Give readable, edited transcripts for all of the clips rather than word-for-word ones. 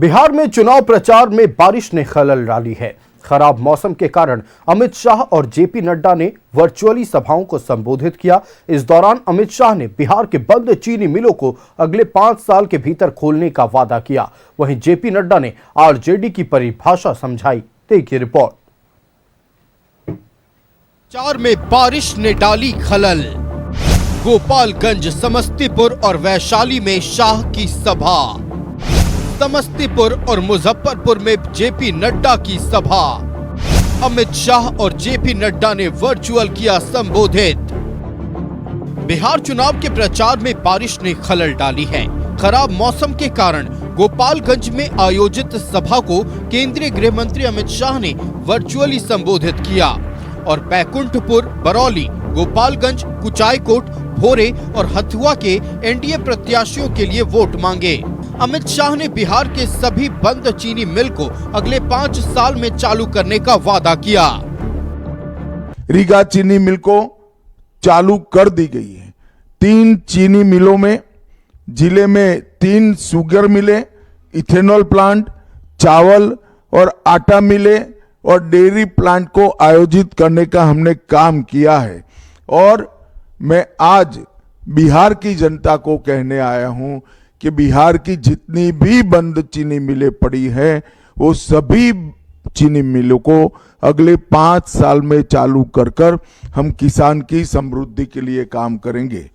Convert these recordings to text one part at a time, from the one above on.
बिहार में चुनाव प्रचार में बारिश ने खलल डाली है। खराब मौसम के कारण अमित शाह और जेपी नड्डा ने वर्चुअली सभाओं को संबोधित किया। इस दौरान अमित शाह ने बिहार के बंद चीनी मिलों को अगले 5 साल के भीतर खोलने का वादा किया। वहीं जेपी नड्डा ने आरजेडी की परिभाषा समझाई। देखिए रिपोर्ट। प्रचार में बारिश ने डाली खलल। गोपालगंज, समस्तीपुर और वैशाली में शाह की सभा। समस्तीपुर और मुजफ्फरपुर में जेपी नड्डा की सभा। अमित शाह और जेपी नड्डा ने वर्चुअल किया संबोधित। बिहार चुनाव के प्रचार में बारिश ने खलल डाली है। खराब मौसम के कारण गोपालगंज में आयोजित सभा को केंद्रीय गृह मंत्री अमित शाह ने वर्चुअली संबोधित किया और बैकुंठपुर, बरौली, गोपालगंज, कुचायकोट, भोरे और हथुआ के एनडीए प्रत्याशियों के लिए वोट मांगे। अमित शाह ने बिहार के सभी बंद चीनी मिल को अगले 5 साल में चालू करने का वादा किया। रीगा चीनी मिल को चालू कर दी गई है। 3 चीनी मिलों में जिले में 3 शुगर मिलें, इथेनॉल प्लांट, चावल और आटा मिले और डेयरी प्लांट को आयोजित करने का हमने काम किया है। और मैं आज बिहार की जनता को कहने आया हूं कि बिहार की जितनी भी बंद चीनी मिलें पड़ी हैं, वो सभी चीनी मिलों को अगले 5 साल में चालू कर हम किसान की समृद्धि के लिए काम करेंगे।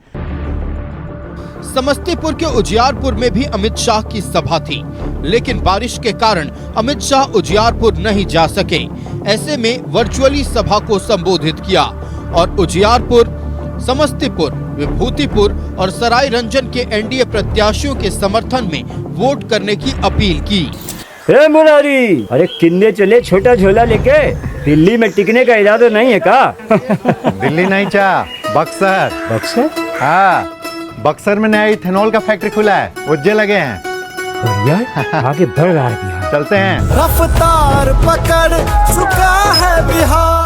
समस्तीपुर के उजियारपुर में भी अमित शाह की सभा थी, लेकिन बारिश के कारण अमित शाह उजियारपुर नहीं जा सके। ऐसे में वर्चुअली सभा को संबोधित किया और उजियारपुर, समस्तीपुर, विभूतिपुर और सरायरंजन के एनडीए प्रत्याशियों के समर्थन में वोट करने की अपील की। हे मुरारी, अरे किन्ने चले छोटा झोला लेके? दिल्ली में टिकने का इरादा नहीं है का? दिल्ली नहीं चा, बक्सर। बक्सर? हाँ, बक्सर में नया इथेनॉल का फैक्ट्री खुला है, उज्जे लगे हैं। बढ़िया, आगे बढ़ रहा है बिहार। चलते हैं। रफ्तार पकड़ चुका है बिहार।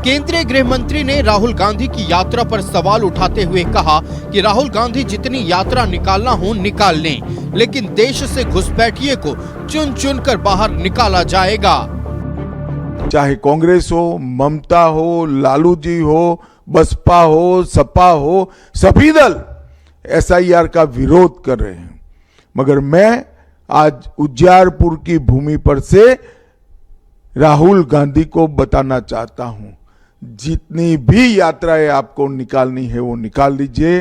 केंद्रीय गृह मंत्री ने राहुल गांधी की यात्रा पर सवाल उठाते हुए कहा कि राहुल गांधी जितनी यात्रा निकालना हो निकाल लें, लेकिन देश से घुसपैठिए को चुन चुन कर बाहर निकाला जाएगा। चाहे कांग्रेस हो, ममता हो, लालू जी हो, बसपा हो, सपा हो, सभी दल एसआईआर का विरोध कर रहे हैं। मगर मैं आज उजियारपुर की भूमि पर से राहुल गांधी को बताना चाहता हूं, जितनी भी यात्राएं आपको निकालनी है वो निकाल लीजिए।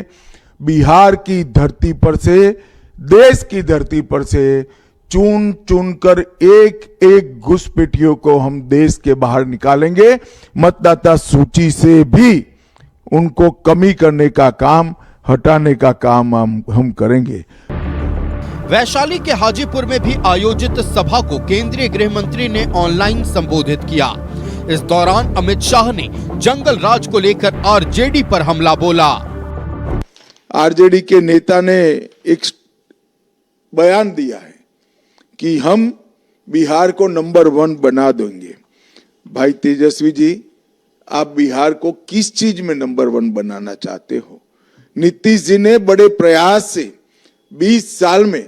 बिहार की धरती पर से, देश की धरती पर से चुन चुन कर एक एक घुसपैठियों को हम देश के बाहर निकालेंगे। मतदाता सूची से भी उनको कमी करने का काम, हटाने का काम हम करेंगे। वैशाली के हाजीपुर में भी आयोजित सभा को केंद्रीय गृह मंत्री ने ऑनलाइन संबोधित किया। इस दौरान अमित शाह ने जंगल राज को लेकर आरजेडी पर हमला बोला। आरजेडी के नेता ने एक बयान दिया है कि हम बिहार को नंबर 1 बना देंगे। भाई तेजस्वी जी, आप बिहार को किस चीज में नंबर 1 बनाना चाहते हो? नीतीश जी ने बड़े प्रयास से 20 साल में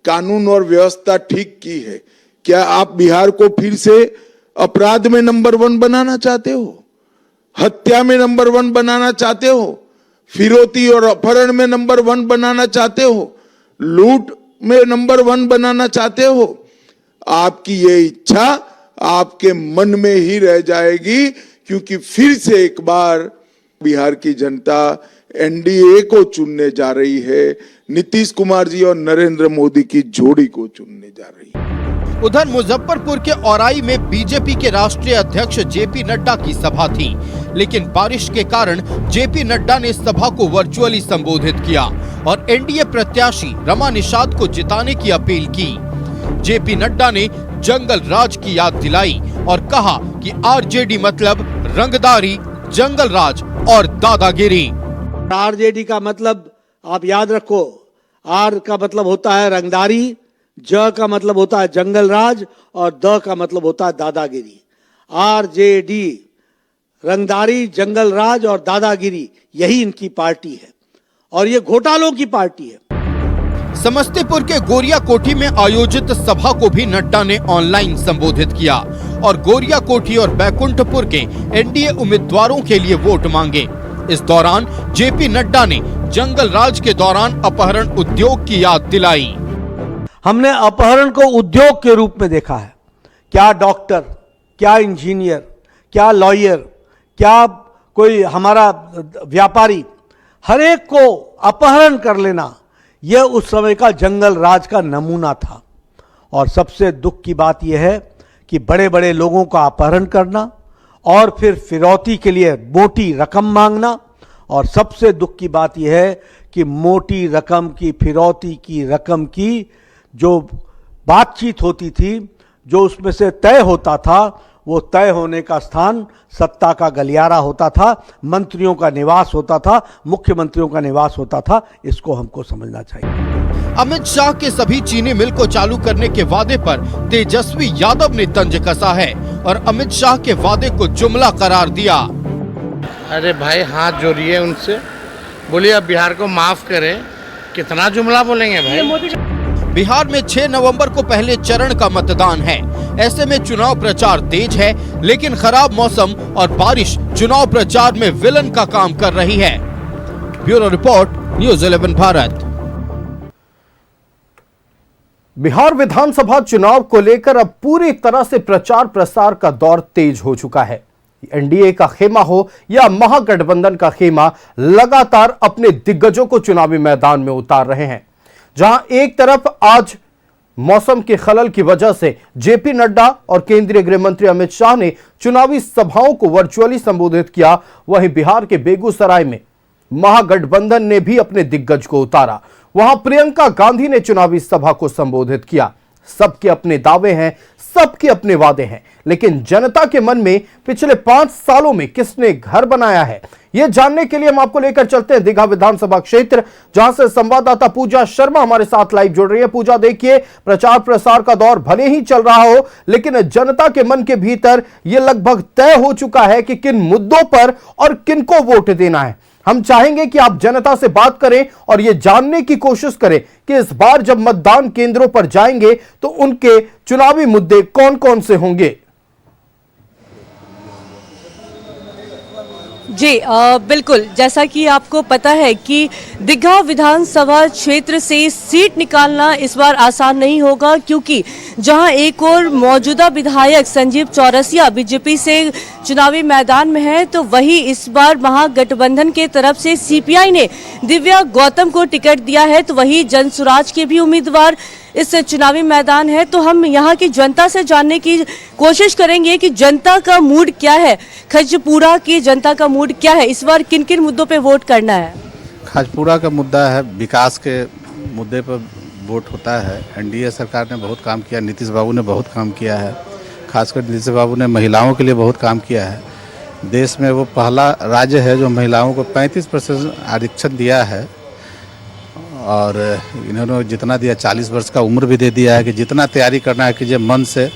कानून और व्यवस्था ठीक की है। क्या आप बिहार को फिर से अपराध में नंबर 1 बनाना चाहते हो? हत्या में नंबर 1 बनाना चाहते हो? फिरौती और अपहरण में नंबर 1 बनाना चाहते हो? लूट में नंबर 1 बनाना चाहते हो? आपकी ये इच्छा आपके मन में ही रह जाएगी, क्योंकि फिर से एक बार बिहार की जनता एनडीए को चुनने जा रही है। नीतीश कुमार जी और नरेंद्र मोदी की जोड़ी को चुनने जा रही है। उधर मुजफ्फरपुर के औराई में बीजेपी के राष्ट्रीय अध्यक्ष जेपी नड्डा की सभा थी, लेकिन बारिश के कारण जेपी नड्डा ने सभा को वर्चुअली संबोधित किया और एनडीए प्रत्याशी रमा निषाद को जिताने की अपील की। जेपी नड्डा ने जंगल राज की याद दिलाई और कहा कि आरजेडी मतलब रंगदारी, जंगल राज और दादागिरी। आरजेडी का मतलब आप याद रखो, आर का मतलब होता है रंगदारी, ज का मतलब होता है जंगल राज और द का मतलब होता है दादागिरी। आरजेडी रंगदारी, जंगल राज और दादागिरी, यही इनकी पार्टी है और ये घोटालों की पार्टी है। समस्तीपुर के गोरिया कोठी में आयोजित सभा को भी नड्डा ने ऑनलाइन संबोधित किया और गोरिया कोठी और बैकुंठपुर के एनडीए उम्मीदवारों के लिए वोट मांगे। इस दौरान जेपी नड्डा ने जंगल राज के दौरान अपहरण उद्योग की याद दिलाई। हमने अपहरण को उद्योग के रूप में देखा है। क्या डॉक्टर, क्या इंजीनियर, क्या लॉयर, क्या कोई हमारा व्यापारी, हर एक को अपहरण कर लेना, यह उस समय का जंगल राज का नमूना था। और सबसे दुख की बात यह है कि बड़े बड़े लोगों का अपहरण करना और फिर फिरौती के लिए मोटी रकम मांगना, और सबसे दुख की बात यह है कि मोटी रकम की, फिरौती की रकम की जो बातचीत होती थी, जो उसमें से तय होता था, वो तय होने का स्थान सत्ता का गलियारा होता था, मंत्रियों का निवास होता था, मुख्यमंत्रियों का निवास होता था। इसको हमको समझना चाहिए। अमित शाह के सभी चीनी मिल को चालू करने के वादे पर तेजस्वी यादव ने तंज कसा है और अमित शाह के वादे को जुमला करार दिया। अरे भाई, हाथ जोड़िए उनसे, बोलिए अब बिहार को माफ करें। कितना जुमला बोलेंगे भाई। बिहार में 6 नवंबर को पहले चरण का मतदान है। ऐसे में चुनाव प्रचार तेज है, लेकिन खराब मौसम और बारिश चुनाव प्रचार में विलन का काम कर रही है। Bureau report, news 11 Bharat. Bihar विधानसभा चुनाव को लेकर अब पूरी तरह से प्रचार प्रसार का दौर तेज हो चुका है। एनडीए का खेमा हो या महागठबंधन का खेमा, लगातार अपने दिग्गजों को चुनावी मैदान में उतार रहे हैं। जहां एक तरफ आज मौसम के खलल की वजह से जेपी नड्डा और केंद्रीय गृह मंत्री अमित शाह ने चुनावी सभाओं को वर्चुअली संबोधित किया, वहीं बिहार के बेगूसराय में महागठबंधन ने भी अपने दिग्गज को उतारा। वहां प्रियंका गांधी ने चुनावी सभा को संबोधित किया। सबके अपने दावे हैं, सबके अपने वादे हैं, लेकिन जनता के मन में पिछले 5 सालों में किसने घर बनाया है, यह जानने के लिए हम आपको लेकर चलते हैं दीघा विधानसभा क्षेत्र, जहां से संवाददाता पूजा शर्मा हमारे साथ लाइव जुड़ रही है। पूजा, देखिए, प्रचार प्रसार का दौर भले ही चल रहा हो, लेकिन जनता के मन के भीतर यह लगभग तय हो चुका है कि किन मुद्दों पर और किनको वोट देना है। हम चाहेंगे कि आप जनता से बात करें और यह जानने की कोशिश करें कि इस बार जब मतदान केंद्रों पर जाएंगे तो उनके चुनावी मुद्दे कौन कौन से होंगे। जी बिल्कुल, जैसा कि आपको पता है कि दीघा विधानसभा क्षेत्र से सीट निकालना इस बार आसान नहीं होगा, क्योंकि जहां एक और मौजूदा विधायक संजीव चौरसिया बीजेपी से चुनावी मैदान में है, तो वही इस बार महागठबंधन के तरफ से सीपीआई ने दिव्या गौतम को टिकट दिया है, तो वही जनसुराज के भी उम्मीदवार इस चुनावी मैदान है। तो हम यहाँ की जनता से जानने की कोशिश करेंगे कि जनता का मूड क्या है, खजपुरा की जनता का मूड क्या है, इस बार किन किन मुद्दों पे वोट करना है। खजपुरा का मुद्दा है, विकास के मुद्दे पर वोट होता है। एनडीए सरकार ने बहुत काम किया, नीतीश बाबू ने बहुत काम किया है, खासकर नीतीश बाबू ने महिलाओं के लिए बहुत काम किया है। देश में वो पहला राज्य है जो महिलाओं को 35% आरक्षण दिया है, और इन्होंने जितना दिया 40 वर्ष का उम्र भी दे दिया है कि जितना तैयारी करना है कीजिए मन से।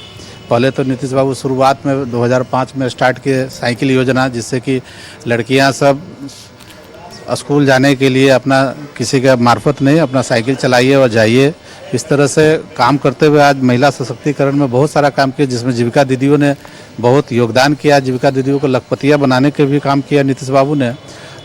पहले तो नीतीश बाबू शुरुआत में 2005 में स्टार्ट किए साइकिल योजना, जिससे कि लड़कियां सब स्कूल जाने के लिए अपना किसी का मार्फत नहीं, अपना साइकिल चलाइए और जाइए। इस तरह से काम करते हुए आज महिला सशक्तिकरण में बहुत सारा काम किया, जिसमें जीविका दीदियों ने बहुत योगदान किया। जीविका दीदियों को लखपतिया बनाने के भी काम किया नीतीश बाबू ने,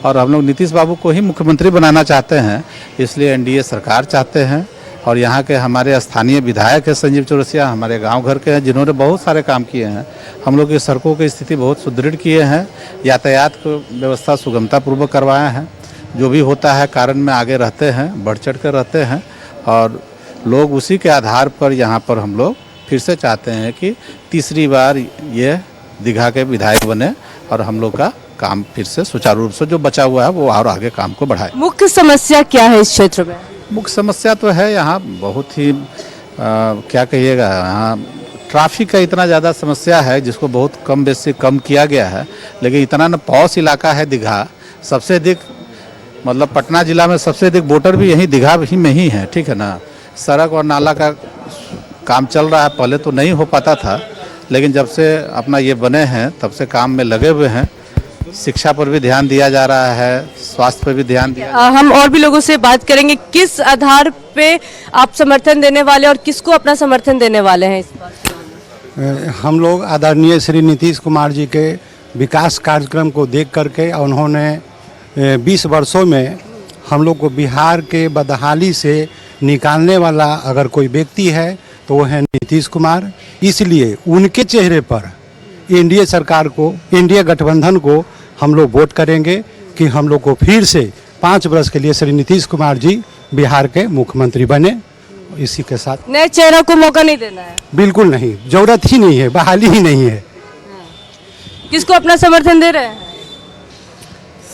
और हम लोग नीतीश बाबू को ही मुख्यमंत्री बनाना चाहते हैं, इसलिए एनडीए सरकार चाहते हैं। और यहाँ के हमारे स्थानीय विधायक है संजीव चौरसिया, हमारे गांव घर के हैं, जिन्होंने बहुत सारे काम किए हैं। हम लोग की सड़कों की स्थिति बहुत सुदृढ़ किए हैं, यातायात को व्यवस्था सुगमता पूर्वक करवाया है। जो भी होता है कारण में आगे रहते हैं, बढ़ चढ़ कर रहते हैं, और लोग उसी के आधार पर यहाँ पर हम लोग फिर से चाहते हैं कि तीसरी बार ये दीघा के विधायक बने और हम लोग का काम फिर से सुचारू रूप से जो बचा हुआ है वो और आगे काम को बढ़ाए। मुख्य समस्या क्या है इस क्षेत्र में? मुख्य समस्या तो है यहाँ बहुत ही क्या कहिएगा, यहाँ ट्रैफिक का इतना ज़्यादा समस्या है जिसको बहुत कम बेसी कम किया गया है, लेकिन इतना न पॉश इलाका है दीघा। सबसे अधिक मतलब पटना जिला में सबसे अधिक वोटर भी यहीं दीघा ही में ही है, ठीक है ना। सड़क और नाला का काम चल रहा है, पहले तो नहीं हो पाता था, लेकिन जब से अपना ये बने हैं तब से काम में लगे हुए हैं। शिक्षा पर भी ध्यान दिया जा रहा है, स्वास्थ्य पर भी ध्यान दिया हम और भी लोगों से बात करेंगे, किस आधार पे आप समर्थन देने वाले और किसको अपना समर्थन देने वाले हैं इस बार? हम लोग आदरणीय श्री नीतीश कुमार जी के विकास कार्यक्रम को देख करके, उन्होंने 20 वर्षों में हम लोग को बिहार के बदहाली से निकालने वाला अगर कोई व्यक्ति है तो वो है नीतीश कुमार। इसलिए उनके चेहरे पर एनडीए सरकार को, एनडीए गठबंधन को हम लोग वोट करेंगे कि हम लोग को फिर से 5 वर्ष के लिए श्री नीतीश कुमार जी बिहार के मुख्यमंत्री बने। इसी के साथ नए चेहरा को मौका नहीं देना है? बिल्कुल नहीं, जरूरत ही नहीं है, बहाली ही नहीं है। किसको अपना समर्थन दे रहे हैं?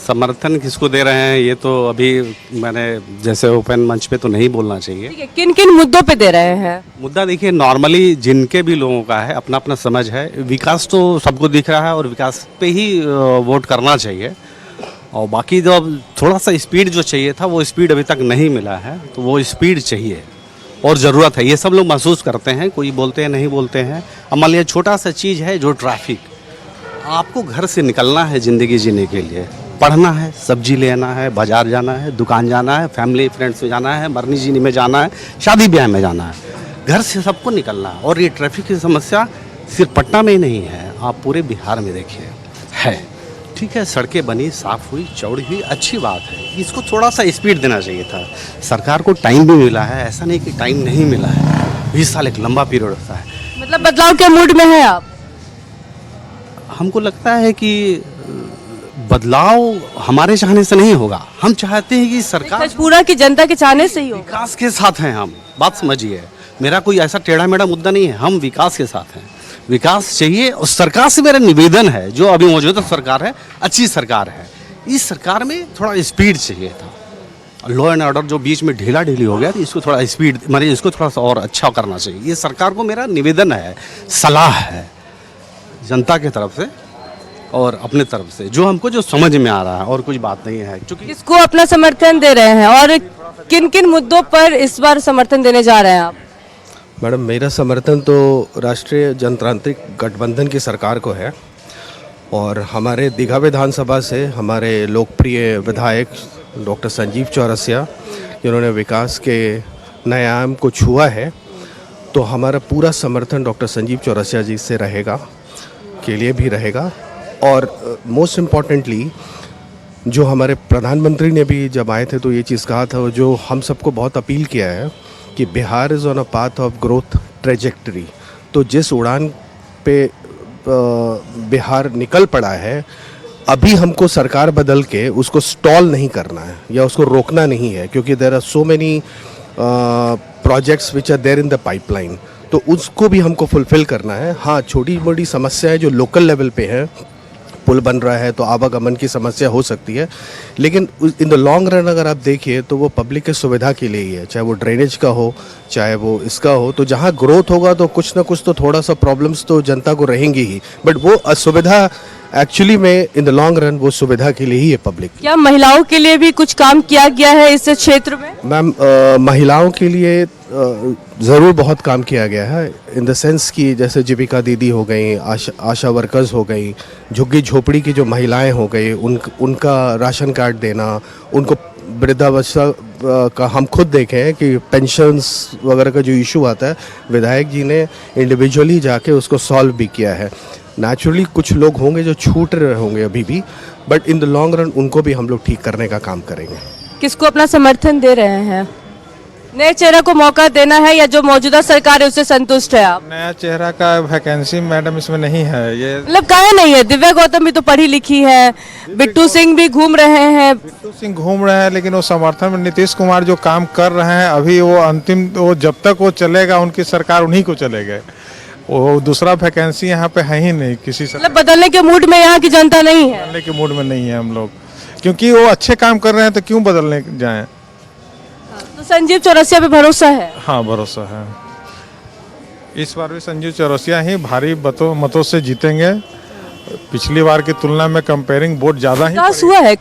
समर्थन किसको दे रहे हैं ये तो अभी मैंने जैसे ओपन मंच पे तो नहीं बोलना चाहिए। ठीक है, किन किन मुद्दों पे दे रहे हैं? मुद्दा देखिए, नॉर्मली जिनके भी लोगों का है अपना अपना समझ है, विकास तो सबको दिख रहा है और विकास पे ही वोट करना चाहिए। और बाकी जो अब थोड़ा सा स्पीड जो चाहिए था वो स्पीड अभी तक नहीं मिला है, तो वो स्पीड चाहिए और ज़रूरत है। ये सब लोग महसूस करते हैं, कोई बोलते हैं नहीं बोलते हैं। अब मान लिया छोटा सा चीज़ है जो ट्रैफिक, आपको घर से निकलना है ज़िंदगी जीने के लिए, पढ़ना है, सब्जी लेना है, बाजार जाना है, दुकान जाना है, फैमिली फ्रेंड्स में जाना है, मरनी जीनी में जाना है, शादी ब्याह में जाना है, घर से सबको निकलना है। और ये ट्रैफिक की समस्या सिर्फ पटना में ही नहीं है, आप पूरे बिहार में देखिए है। ठीक है, सड़कें बनी, साफ़ हुई, चौड़ी हुई, अच्छी बात है। इसको थोड़ा सा स्पीड देना चाहिए था। सरकार को टाइम भी मिला है, ऐसा नहीं कि टाइम नहीं मिला है। 20 साल एक लंबा पीरियड होता है। मतलब बदलाव के मूड में है आप? हमको लगता है कि बदलाव हमारे चाहने से नहीं होगा, हम चाहते हैं कि सरकार पूरा की जनता के चाहने से ही हो। विकास के साथ हैं हम, बात समझिए। मेरा कोई ऐसा टेढ़ा मेढ़ा मुद्दा नहीं है, हम विकास के साथ हैं। विकास चाहिए और सरकार से मेरा निवेदन है, जो अभी मौजूदा सरकार है अच्छी सरकार है, इस सरकार में थोड़ा स्पीड चाहिए था। लॉ एंड ऑर्डर जो बीच में ढीला ढीली हो गया, तो इसको थोड़ा स्पीड, माने इसको थोड़ा सा और अच्छा करना चाहिए। ये सरकार को मेरा निवेदन है, सलाह है जनता की तरफ से और अपने तरफ से, जो हमको जो समझ में आ रहा है, और कुछ बात नहीं है। क्योंकि किसको अपना समर्थन दे रहे हैं और किन किन मुद्दों पर इस बार समर्थन देने जा रहे हैं आप? मैडम, मेरा समर्थन तो राष्ट्रीय जनतांत्रिक गठबंधन की सरकार को है और हमारे दीघा विधानसभा से हमारे लोकप्रिय विधायक डॉक्टर संजीव चौरसिया, जिन्होंने विकास के नए आयाम को छुआ है, तो हमारा पूरा समर्थन डॉक्टर संजीव चौरसिया जी से रहेगा, के लिए भी रहेगा। और मोस्ट इम्पॉर्टेंटली जो हमारे प्रधानमंत्री ने भी जब आए थे तो ये चीज़ कहा था, जो हम सबको बहुत अपील किया है कि Bihar is on a path of growth trajectory. तो जिस उड़ान पे बिहार निकल पड़ा है, अभी हमको सरकार बदल के उसको स्टॉल नहीं करना है या उसको रोकना नहीं है, क्योंकि there are so many projects which are there in the pipeline, तो उसको भी हमको फुलफ़िल करना है। हाँ, छोटी मोटी समस्याएं जो लोकल लेवल पे हैं, पुल बन रहा है तो आवागमन की समस्या हो सकती है, लेकिन इन द लॉन्ग रन अगर आप देखिए तो वो पब्लिक की सुविधा के लिए ही है, चाहे वो ड्रेनेज का हो, चाहे वो इसका हो। तो जहाँ ग्रोथ होगा तो कुछ ना कुछ तो थोड़ा सा प्रॉब्लम्स तो जनता को रहेंगी ही, बट वो असुविधा एक्चुअली में इन द लॉन्ग रन वो सुविधा के लिए ही है पब्लिक। क्या महिलाओं के लिए भी कुछ काम किया गया है इस क्षेत्र में? मैम, महिलाओं के लिए ज़रूर बहुत काम किया गया है, इन द सेंस कि जैसे जीविका दीदी हो गई, आशा वर्कर्स हो गई, झुग्गी झोपड़ी की जो महिलाएं हो गई, उनका राशन कार्ड देना, उनको वृद्धावस्था का हम खुद देखे हैं कि पेंशन्स वगैरह का जो इशू आता है, विधायक जी ने इंडिविजुअली जाके उसको सॉल्व भी किया है। नेचुरली कुछ लोग होंगे जो छूट रहे होंगे अभी भी, but in the long run उनको भी हम लोग ठीक करने का काम करेंगे। किसको अपना समर्थन दे रहे हैं? नए चेहरे को मौका देना है या जो मौजूदा सरकार है उससे संतुष्ट है आप? नया चेहरा का वैकेंसी मैडम इसमें नहीं है। ये मतलब काहे नहीं है? दिव्या गौतम भी तो पढ़ी लिखी है, बिट्टू सिंह भी घूम रहे हैं। बिट्टू सिंह घूम रहे हैं, लेकिन वो समर्थन में नीतीश कुमार जो काम कर रहे हैं अभी वो अंतिम, वो जब तक वो चलेगा उनकी सरकार उन्हीं को चलेगा। वो दूसरा वैकेंसी यहाँ पे है ही नहीं किसी से। मतलब बदलने के मूड में यहाँ की जनता नहीं है? बदलने के मूड में नहीं है हम लोग, क्योंकि वो अच्छे काम कर रहे हैं तो क्यों बदलने जाएं। तो संजीव चौरसिया पे भरोसा है? हाँ, भरोसा है। इस बार भी संजीव चौरसिया ही भारी मतों से जीतेंगे पिछली बार की तुलना में कंपेयरिंग वोट ज़्यादा ही विकास हुआ है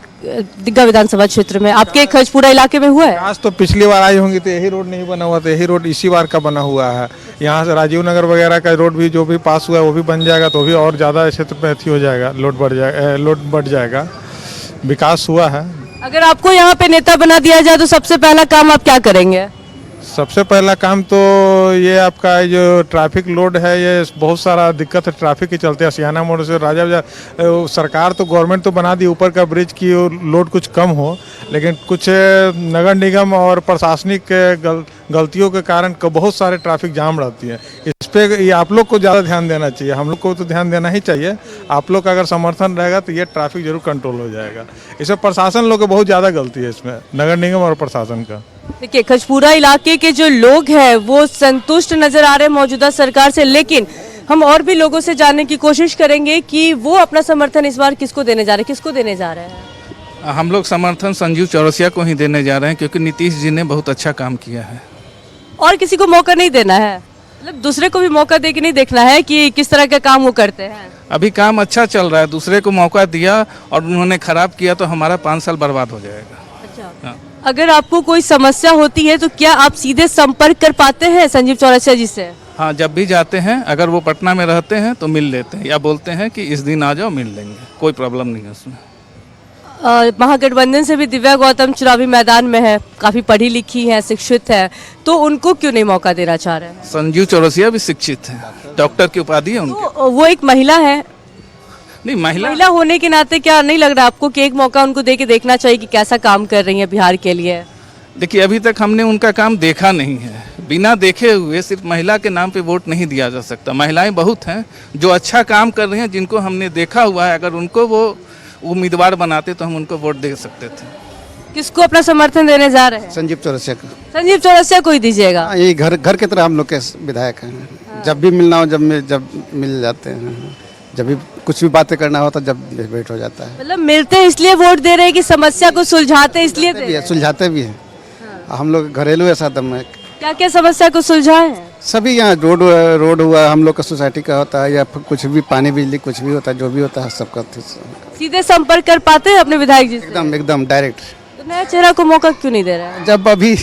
दिग्गा विधानसभा क्षेत्र में, आपके खजपुरा इलाके में हुआ है? आज तो पिछली बार आई होंगी तो यही रोड नहीं बना हुआ था, यही रोड इसी बार का बना हुआ है। यहाँ से राजीव नगर वगैरह का रोड भी जो भी पास हुआ है वो भी बन जाएगा तो भी और ज़्यादा क्षेत्र में अथी हो जाएगा, लोड बढ़ जाएगा। विकास हुआ है। अगर आपको यहाँ पे नेता बना दिया जाए तो सबसे पहला काम आप क्या करेंगे? सबसे पहला काम तो ये आपका जो ट्रैफिक लोड है, ये बहुत सारा दिक्कत है ट्रैफिक के चलते। असियाना मोड़ से राजा बाजार सरकार तो गवर्नमेंट तो बना दी ऊपर का ब्रिज की लोड कुछ कम हो, लेकिन कुछ नगर निगम और प्रशासनिक गलतियों के कारण बहुत सारे ट्रैफिक जाम रहती है। इस पर ये आप लोग को ज़्यादा ध्यान देना चाहिए, हम लोग को तो ध्यान देना ही चाहिए। आप लोग का अगर समर्थन रहेगा तो ये ट्रैफिक जरूर कंट्रोल हो जाएगा। इसमें प्रशासन लोग की बहुत ज़्यादा गलती है, इसमें नगर निगम और प्रशासन का। देखिए, खजपुरा इलाके के जो लोग हैं वो संतुष्ट नजर आ रहे हैं मौजूदा सरकार से, लेकिन हम और भी लोगों से जानने की कोशिश करेंगे कि वो अपना समर्थन इस बार किसको देने जा रहे हैं, किसको देने जा रहे हैं। हम लोग समर्थन संजीव चौरसिया को ही देने जा रहे हैं, क्योंकि नीतीश जी ने बहुत अच्छा काम किया है। और किसी को मौका नहीं देना है, मतलब दूसरे को भी मौका दे के नहीं देखना है कि किस तरह का काम वो करते हैं। अभी काम अच्छा चल रहा है, दूसरे को मौका दिया और उन्होंने खराब किया तो हमारा 5 साल बर्बाद हो जाएगा। अच्छा, अगर आपको कोई समस्या होती है तो क्या आप सीधे संपर्क कर पाते हैं संजीव चौरसिया जी से? हाँ, जब भी जाते हैं, अगर वो पटना में रहते हैं तो मिल लेते हैं या बोलते हैं कि इस दिन आ जाओ, मिल लेंगे, कोई प्रॉब्लम नहीं है उसमें। महागठबंधन से भी दिव्या गौतम चुनावी मैदान में है, काफी पढ़ी लिखी है, शिक्षित है, तो उनको क्यों नहीं मौका देना चाह रहे हैं? संजीव चौरसिया भी शिक्षित है, डॉक्टर की उपाधि है उनकी। तो वो एक महिला है, नहीं महिला होने के नाते क्या नहीं लग रहा आपको कि एक मौका उनको दे के देखना चाहिए कि कैसा काम कर रही है बिहार के लिए? देखिए, अभी तक हमने उनका काम देखा नहीं है, बिना देखे हुए सिर्फ महिला के नाम पे वोट नहीं दिया जा सकता। महिलाएं बहुत हैं जो अच्छा काम कर रही हैं, जिनको हमने देखा हुआ है। अगर उनको वो उम्मीदवार बनाते तो हम उनको वोट दे सकते थे। किसको अपना समर्थन देने जा रहे हैं? संजीव चौरसिया को। संजीव चौरसिया को ही दीजिएगा? ये घर की तरह हम लोग के विधायक हैं। जब भी मिलना हो जब मिल जाते हैं, जब भी कुछ भी बातें करना होता जब भेंट हो जाता है। मतलब मिलते हैं इसलिए वोट दे रहे हैं कि समस्या को सुलझाते इसलिए दे रहे हैं? सुलझाते भी हैं। हम लोग घरेलू ऐसा दम है। क्या क्या समस्या को सुलझाए हैं? सभी यहाँ रोड हुआ, हम लोग का सोसाइटी का होता है, या कुछ भी पानी बिजली कुछ भी होता है, जो भी होता है सबका सीधे संपर्क कर पाते हैं अपने विधायक जी से? एकदम डायरेक्ट। तो नया चेहरा को मौका क्यों नहीं दे रहा है? जब अभी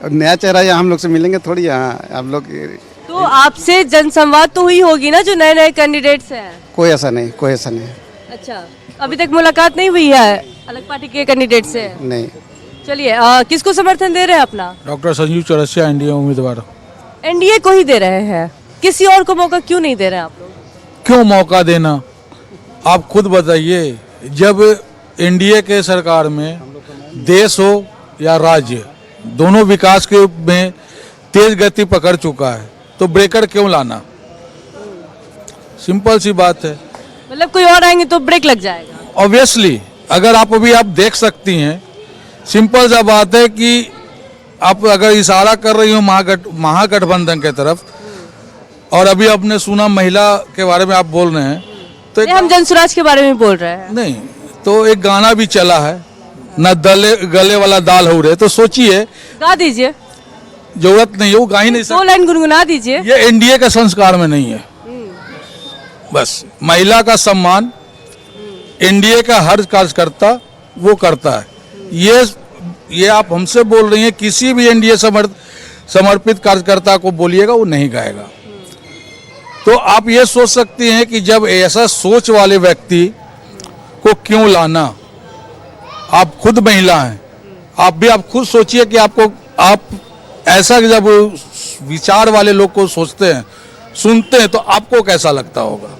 नया चेहरा यहाँ हम लोग से मिलेंगे थोड़ी, यहाँ हम लोग तो आपसे जनसंवाद तो हुई होगी ना जो नए नए कैंडिडेट्स हैं? कोई ऐसा नहीं। अच्छा, अभी तक मुलाकात नहीं हुई है अलग पार्टी के कैंडिडेट से? नहीं। चलिए, किसको समर्थन दे रहे हैं अपना? डॉक्टर संजीव चौरसिया, एनडीए उम्मीदवार। एनडीए को ही दे रहे हैं, किसी और को मौका क्यों नहीं दे रहे हैं आप लोग? क्यों मौका देना, आप खुद बताइए। जब एनडीए के सरकार में देश हो या राज्य, दोनों विकास के में तेज गति पकड़ चुका है, तो ब्रेकर क्यों लाना? सिंपल सी बात है। मतलब कोई और आएंगे तो ब्रेक लग जाएगा? ऑब्वियसली, अगर आप देख सकती हैं, सिंपल सा बात है कि आप अगर इशारा कर रही हो महागठबंधन के तरफ, और अभी आपने सुना महिला के बारे में आप बोल रहे हैं, तो हम जनसुराज के बारे में बोल रहे हैं। नहीं, तो एक गाना भी चला है, न गले वाला दाल हो रहे, तो सोचिए। गा दीजिए। जरूरत नहीं है, वो गा ही नहीं सकते। 2 लाइन गुनगुना दीजिए। ये एनडीए के संस्कार में नहीं है। बस महिला का सम्मान एनडीए का हर कार्यकर्ता वो करता है। ये आप हमसे बोल रही हैं, किसी भी एनडीए समर्पित कार्यकर्ता को बोलिएगा वो नहीं गाएगा। तो आप ये सोच सकती हैं कि जब ऐसा सोच वाले व्यक्ति को क्यों लाना। आप खुद महिला हैं, आप खुद सोचिए कि आप ऐसा जब विचार वाले लोग को सोचते हैं, सुनते हैं, तो आपको कैसा लगता होगा।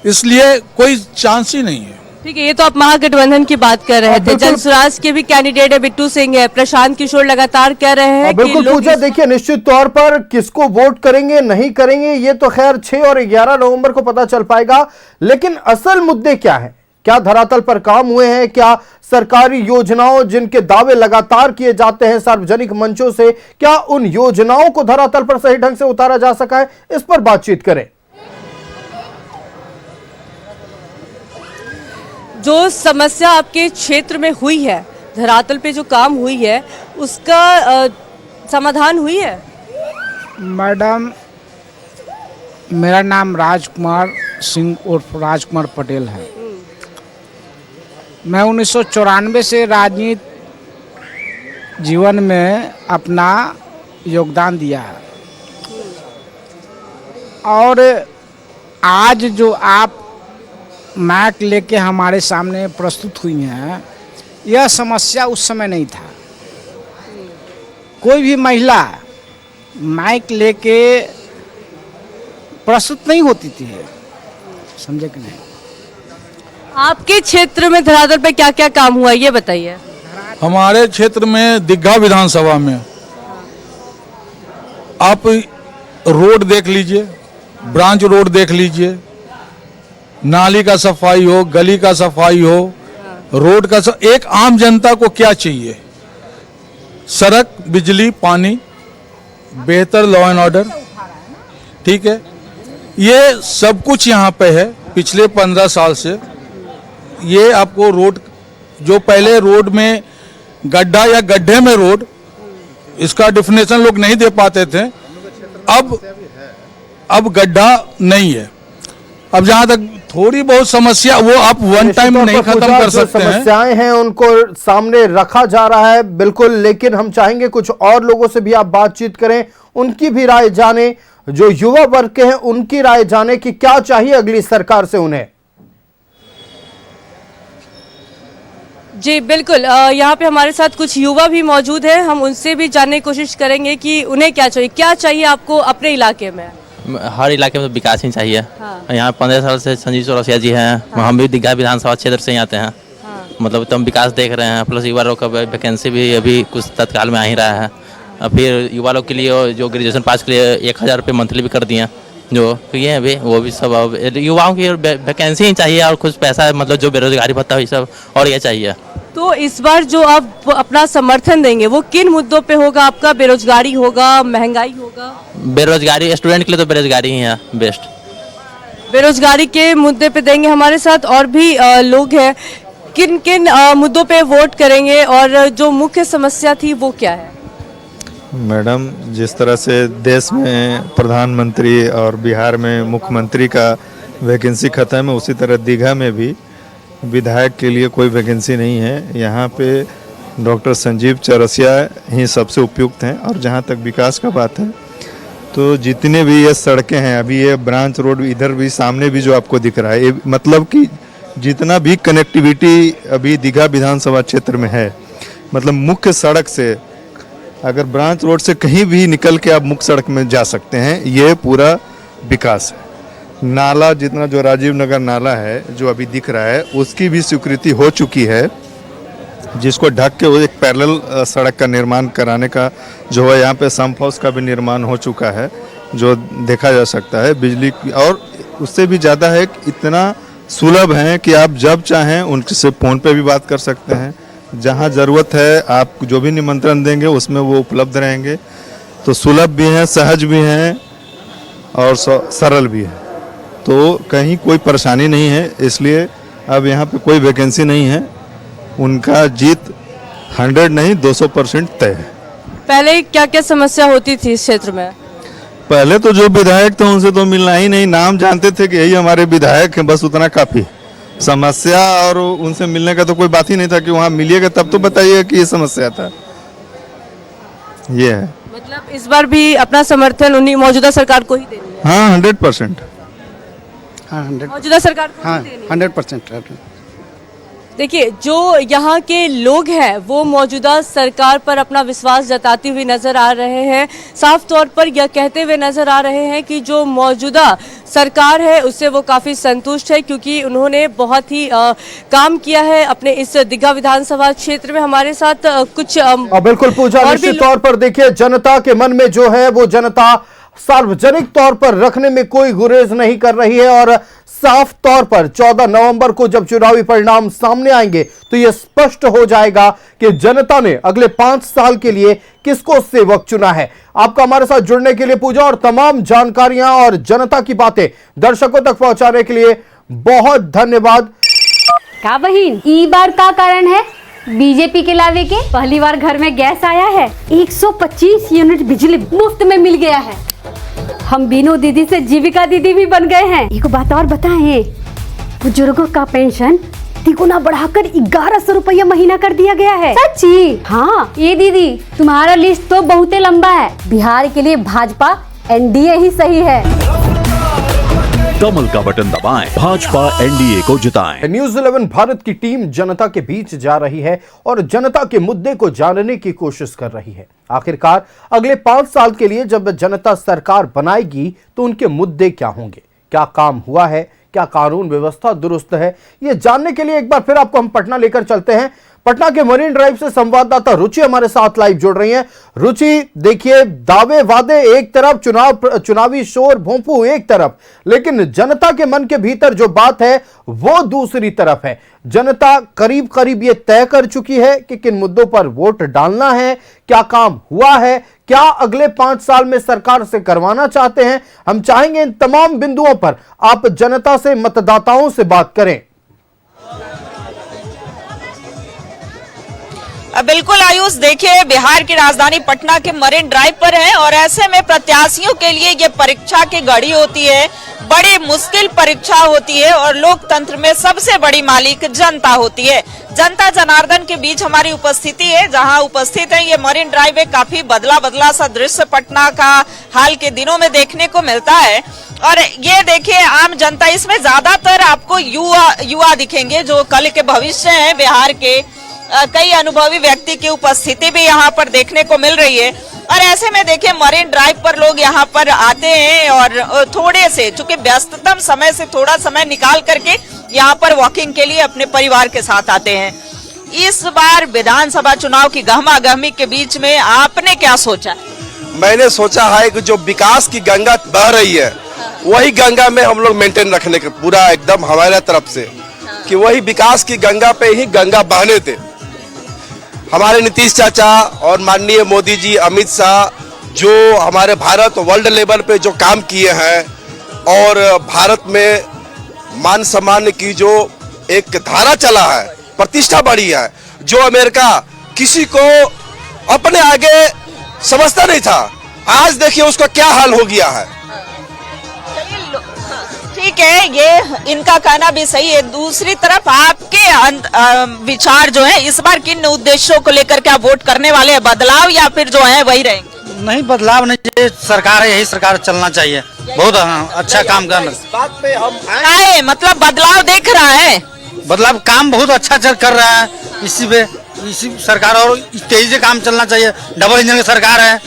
इसलिए कोई चांस ही नहीं है। ठीक है, ये तो आप महागठबंधन की बात कर रहे थे। जनसुराज के भी कैंडिडेट है, बिट्टू सिंह है, प्रशांत किशोर लगातार कह रहे हैं कि बिल्कुल पूजा, देखिए निश्चित तौर पर किसको वोट करेंगे नहीं करेंगे ये तो खैर 6 और 11 नवंबर को पता चल पाएगा, लेकिन असल मुद्दे क्या है? क्या धरातल पर काम हुए हैं? क्या सरकारी योजनाओं जिनके दावे लगातार किए जाते हैं सार्वजनिक मंचों से, क्या उन योजनाओं को धरातल पर सही ढंग से उतारा जा सका है? इस पर बातचीत करें। जो समस्या आपके क्षेत्र में हुई है, धरातल पे जो काम हुई है, उसका समाधान हुई है? मैडम, मेरा नाम राजकुमार सिंह उर्फ राजकुमार पटेल है। मैं 1994 से राजनीति जीवन में अपना योगदान दिया है और आज जो आप माइक लेके हमारे सामने प्रस्तुत हुई हैं, यह समस्या उस समय नहीं था। कोई भी महिला माइक लेके प्रस्तुत नहीं होती थी, समझे कि नहीं? आपके क्षेत्र में धरातल पे क्या क्या काम हुआ ये बताइए। हमारे क्षेत्र में दीघा विधानसभा में आप रोड देख लीजिए, ब्रांच रोड देख लीजिए, नाली का सफाई हो, गली का सफाई हो, रोड का एक आम जनता को क्या चाहिए? सड़क, बिजली, पानी, बेहतर लॉ एंड ऑर्डर, ठीक है, ये सब कुछ यहाँ पे है। पिछले 15 साल से ये आपको रोड, जो पहले रोड में गड्ढा या गड्ढे में रोड, इसका डिफिनेशन लोग नहीं दे पाते थे, अब गड्ढा नहीं है। अब जहाँ तक थोड़ी बहुत समस्या, वो आप वन टाइम नहीं खत्म कर सकते हैं। समस्याएं हैं उनको सामने रखा जा रहा है, बिल्कुल, लेकिन हम चाहेंगे कुछ और लोगों से भी आप बातचीत करें, उनकी भी राय जाने, जो युवा वर्ग के हैं उनकी राय जाने कि क्या चाहिए अगली सरकार से उन्हें। जी बिल्कुल, यहाँ पे हमारे साथ कुछ युवा भी मौजूद हैं, हम उनसे भी जानने की कोशिश करेंगे कि उन्हें क्या चाहिए आपको अपने इलाके में। हर इलाके में तो विकास ही चाहिए। हाँ। यहाँ 15 साल से संजीव चौरसिया जी हैं। हाँ। हम भी दीघा विधानसभा क्षेत्र से ही आते हैं। हाँ। मतलब तो हम विकास देख रहे हैं, प्लस युवा लोग का वैकेंसी भी अभी कुछ तत्काल में आ ही रहा है। फिर युवा लोग के लिए जो ग्रेजुएशन पास के लिए 1000 रुपये मंथली भी कर दिए, जो ये है अभी वो भी सब। अब युवाओं की वैकेंसी ही चाहिए और कुछ पैसा, मतलब जो बेरोजगारी भत्ता हुई सब, और ये चाहिए। तो इस बार जो आप अपना समर्थन देंगे वो किन मुद्दों पे होगा आपका? बेरोजगारी होगा, महंगाई होगा? बेरोजगारी, स्टूडेंट के लिए तो बेरोजगारी ही है बेस्ट। बेरोजगारी के मुद्दे पे देंगे। हमारे साथ और भी लोग हैं, किन किन मुद्दों पे वोट करेंगे और जो मुख्य समस्या थी वो क्या है? मैडम, जिस तरह से देश में प्रधानमंत्री और बिहार में मुख्यमंत्री का वैकेंसी खत्म है, उसी तरह दीघा में भी विधायक के लिए कोई वैकेंसी नहीं है। यहाँ पे डॉक्टर संजीव चौरसिया ही सबसे उपयुक्त हैं। और जहाँ तक विकास का बात है, तो जितने भी ये सड़कें हैं, अभी ये ब्रांच रोड इधर भी सामने भी जो आपको दिख रहा है, ये मतलब कि जितना भी कनेक्टिविटी अभी दीघा विधानसभा क्षेत्र में है, मतलब मुख्य सड़क से अगर ब्रांच रोड से कहीं भी निकल के आप मुख्य सड़क में जा सकते हैं, ये पूरा विकास है। नाला, जितना जो राजीव नगर नाला है जो अभी दिख रहा है, उसकी भी स्वीकृति हो चुकी है, जिसको ढक के वो एक पैरेलल सड़क का निर्माण कराने का जो है, यहाँ पे सम्प हाउस का भी निर्माण हो चुका है, जो देखा जा सकता है। बिजली की, और उससे भी ज़्यादा है, इतना सुलभ है कि आप जब चाहें उनसे फ़ोन पे भी बात कर सकते हैं। जहाँ ज़रूरत है आप जो भी निमंत्रण देंगे उसमें वो उपलब्ध रहेंगे। तो सुलभ भी हैं, सहज भी हैं और सरल भी है, तो कहीं कोई परेशानी नहीं है। इसलिए अब यहाँ पे कोई वैकेंसी नहीं है, उनका जीत 100 नहीं 200% तय है। पहले क्या क्या समस्या होती थी इस क्षेत्र में? पहले तो जो विधायक थे उनसे तो मिलना ही नहीं, नाम जानते थे कि यही हमारे विधायक हैं, बस उतना काफ़ी। समस्या और उनसे मिलने का तो कोई बात ही नहीं था कि वहाँ मिलिएगा तब तो बताइएगा कि ये समस्या था। ये है, मतलब इस बार भी अपना समर्थन उन्हीं मौजूदा सरकार को ही देनी है? हाँ 100%। हाँ 100, मौजूदा सरकार को हाँ ही देनी है? 100%। देखिए, जो यहाँ के लोग हैं वो मौजूदा सरकार पर अपना विश्वास जताते हुए नजर आ रहे हैं। साफ तौर पर यह कहते हुए नजर आ रहे हैं कि जो मौजूदा सरकार है उससे वो काफ़ी संतुष्ट है, क्योंकि उन्होंने बहुत ही काम किया है अपने इस दीघा विधानसभा क्षेत्र में। हमारे साथ कुछ बिल्कुल पूजा, निश्चित तौर पर देखिए, जनता के मन में जो है वो जनता सार्वजनिक तौर पर रखने में कोई गुरेज नहीं कर रही है। और साफ तौर पर 14 नवंबर को जब चुनावी परिणाम सामने आएंगे तो यह स्पष्ट हो जाएगा कि जनता ने अगले 5 साल के लिए किसको सेवक चुना है। आपका हमारे साथ जुड़ने के लिए पूजा, और तमाम जानकारियां और जनता की बातें दर्शकों तक पहुंचाने के लिए बहुत धन्यवाद। का बहिन, ई बार का कारण है बीजेपी के लावे के? पहली बार घर में गैस आया है, 125 यूनिट बिजली मुफ्त में मिल गया है। हम बीनू दीदी से जीविका दीदी भी बन गए हैं। एक बात और बताएं, बुजुर्गों का पेंशन तिगुना बढ़ाकर 1100 रुपया महीना कर दिया गया है। सच्ची? हाँ। ये दीदी तुम्हारा लिस्ट तो बहुत लंबा है। बिहार के लिए भाजपा एनडीए ही सही है। कमल का बटन दबाएं, भाजपा एनडीए को जिताएं। न्यूज़ 11 भारत की टीम जनता के बीच जा रही है और जनता के मुद्दे को जानने की कोशिश कर रही है। आखिरकार अगले 5 साल के लिए जब जनता सरकार बनाएगी तो उनके मुद्दे क्या होंगे, क्या काम हुआ है, क्या कानून व्यवस्था दुरुस्त है, ये जानने के लिए एक बार फिर आपको हम पटना लेकर चलते हैं। पटना के मरीन ड्राइव से संवाददाता रुचि हमारे साथ लाइव जुड़ रही हैं। रुचि, देखिए दावे वादे एक तरफ, चुनावी शोर भोंपू एक तरफ, लेकिन जनता के मन के भीतर जो बात है वो दूसरी तरफ है। जनता करीब करीब ये तय कर चुकी है कि किन मुद्दों पर वोट डालना है, क्या काम हुआ है, क्या अगले 5 साल में सरकार से करवाना चाहते हैं। हम चाहेंगे इन तमाम बिंदुओं पर आप जनता से, मतदाताओं से बात करें। बिल्कुल आयुष, देखिए बिहार की राजधानी पटना के मरीन ड्राइव पर है और ऐसे में प्रत्याशियों के लिए ये परीक्षा की घड़ी होती है, बड़ी मुश्किल परीक्षा होती है और लोकतंत्र में सबसे बड़ी मालिक जनता होती है। जनता जनार्दन के बीच हमारी उपस्थिति है, जहां उपस्थित है ये मरीन ड्राइव है। काफी बदला सा दृश्य पटना का हाल के दिनों में देखने को मिलता है और ये देखिए आम जनता, इसमें ज्यादातर आपको युवा दिखेंगे जो कल के भविष्य हैं बिहार के। कई अनुभवी व्यक्ति की उपस्थिति भी यहाँ पर देखने को मिल रही है और ऐसे में देखिए मरीन ड्राइव पर लोग यहाँ पर आते हैं और थोड़े से, चूंकि व्यस्ततम समय से थोड़ा समय निकाल करके यहाँ पर वॉकिंग के लिए अपने परिवार के साथ आते हैं। इस बार विधानसभा चुनाव की गहमा-गहमी के बीच में आपने क्या सोचा? मैंने सोचा है कि जो विकास की गंगा बह रही है वही गंगा में हम लोग मेंटेन रखने का पूरा एकदम हमारे तरफ से, कि वही विकास की गंगा पे ही गंगा बहने थे। हमारे नीतीश चाचा और माननीय मोदी जी, अमित शाह, जो हमारे भारत वर्ल्ड लेवल पे जो काम किए हैं और भारत में मान सम्मान की जो एक धारा चला है, प्रतिष्ठा बढ़ी है, जो अमेरिका किसी को अपने आगे समझता नहीं था, आज देखिए उसका क्या हाल हो गया है। ठीक है, ये इनका कहना भी सही है। दूसरी तरफ आपके विचार जो है इस बार किन उद्देश्यों को लेकर के आप वोट करने वाले हैं? बदलाव या फिर जो है वही रहेंगे? नहीं, बदलाव नहीं, ये सरकार है, यही सरकार चलना चाहिए। बहुत अच्छा काम करना। बात पे हम आए, मतलब बदलाव देख रहा है, बदलाव काम बहुत अच्छा कर रहा है। इसी सरकार और तेजी से काम चलना चाहिए। डबल इंजन की सरकार है।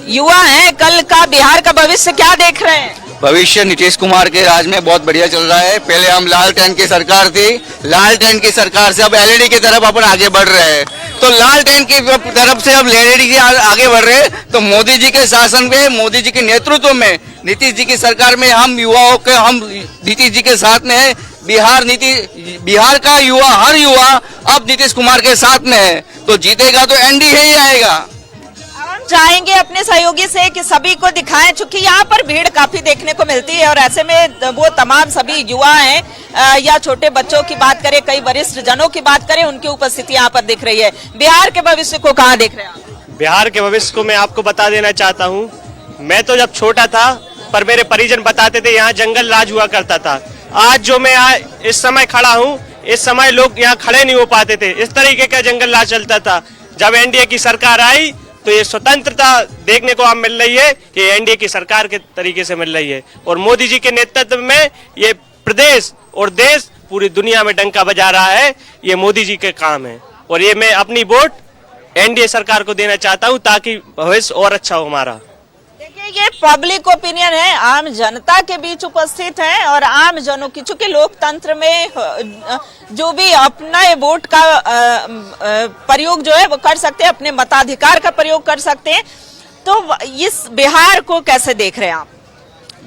युवा है, कल का बिहार का भविष्य क्या देख रहे हैं? भविष्य नीतीश कुमार के राज में बहुत बढ़िया चल रहा है। पहले हम लालटेन की सरकार थी, लालटेन की सरकार से अब एलईडी की तरफ अपन आगे बढ़ रहे हैं। तो लालटेन की तरफ से अब एलईडी की आगे बढ़ रहे हैं। तो मोदी जी के शासन में, मोदी जी के नेतृत्व में, नीतीश जी की सरकार में हम युवाओं के, हम नीतीश जी के साथ में है। बिहार का युवा, हर युवा अब नीतीश कुमार के साथ में है। तो जीतेगा तो एनडीए ही आएगा। चाहेंगे अपने सहयोगी से कि सभी को दिखाएं, चूंकि यहाँ पर भीड़ काफी देखने को मिलती है और ऐसे में वो तमाम सभी युवा हैं या छोटे बच्चों की बात करें, कई वरिष्ठ जनों की बात करें, उनकी उपस्थिति यहाँ पर दिख रही है। बिहार के भविष्य को कहाँ देख रहे हैं आप? बिहार के भविष्य को मैं आपको बता देना चाहता हूँ। मैं तो जब छोटा था पर मेरे परिजन बताते थे यहाँ जंगल राज हुआ करता था। आज जो मैं इस समय खड़ा हूँ, इस समय लोग यहाँ खड़े नहीं हो पाते थे। इस तरीके का जंगल राज चलता था। जब एनडीए की सरकार आई तो ये स्वतंत्रता देखने को आप मिल रही है कि एनडीए की सरकार के तरीके से मिल रही है और मोदी जी के नेतृत्व में ये प्रदेश और देश पूरी दुनिया में डंका बजा रहा है। ये मोदी जी के काम है और ये मैं अपनी वोट एनडीए सरकार को देना चाहता हूँ ताकि भविष्य और अच्छा हो हमारा। ये पब्लिक ओपिनियन है, आम जनता के बीच उपस्थित है और आम जनों की, चूंकि लोकतंत्र में जो भी अपना वोट का प्रयोग जो है वो कर सकते हैं, अपने मताधिकार का प्रयोग कर सकते हैं। तो इस बिहार को कैसे देख रहे हैं आप?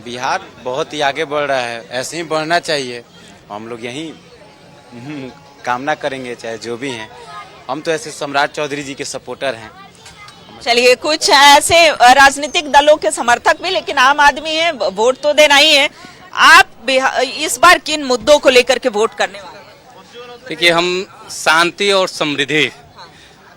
बिहार बहुत ही आगे बढ़ रहा है, ऐसे ही बढ़ना चाहिए। हम लोग यही कामना करेंगे, चाहे जो भी हैं। हम तो ऐसे सम्राट चौधरी जी के सपोर्टर हैं। चलिए, कुछ ऐसे राजनीतिक दलों के समर्थक भी, लेकिन आम आदमी है, वोट तो देना ही है। आप इस बार किन मुद्दों को लेकर के वोट करने वाले? देखिए, हम शांति और समृद्धि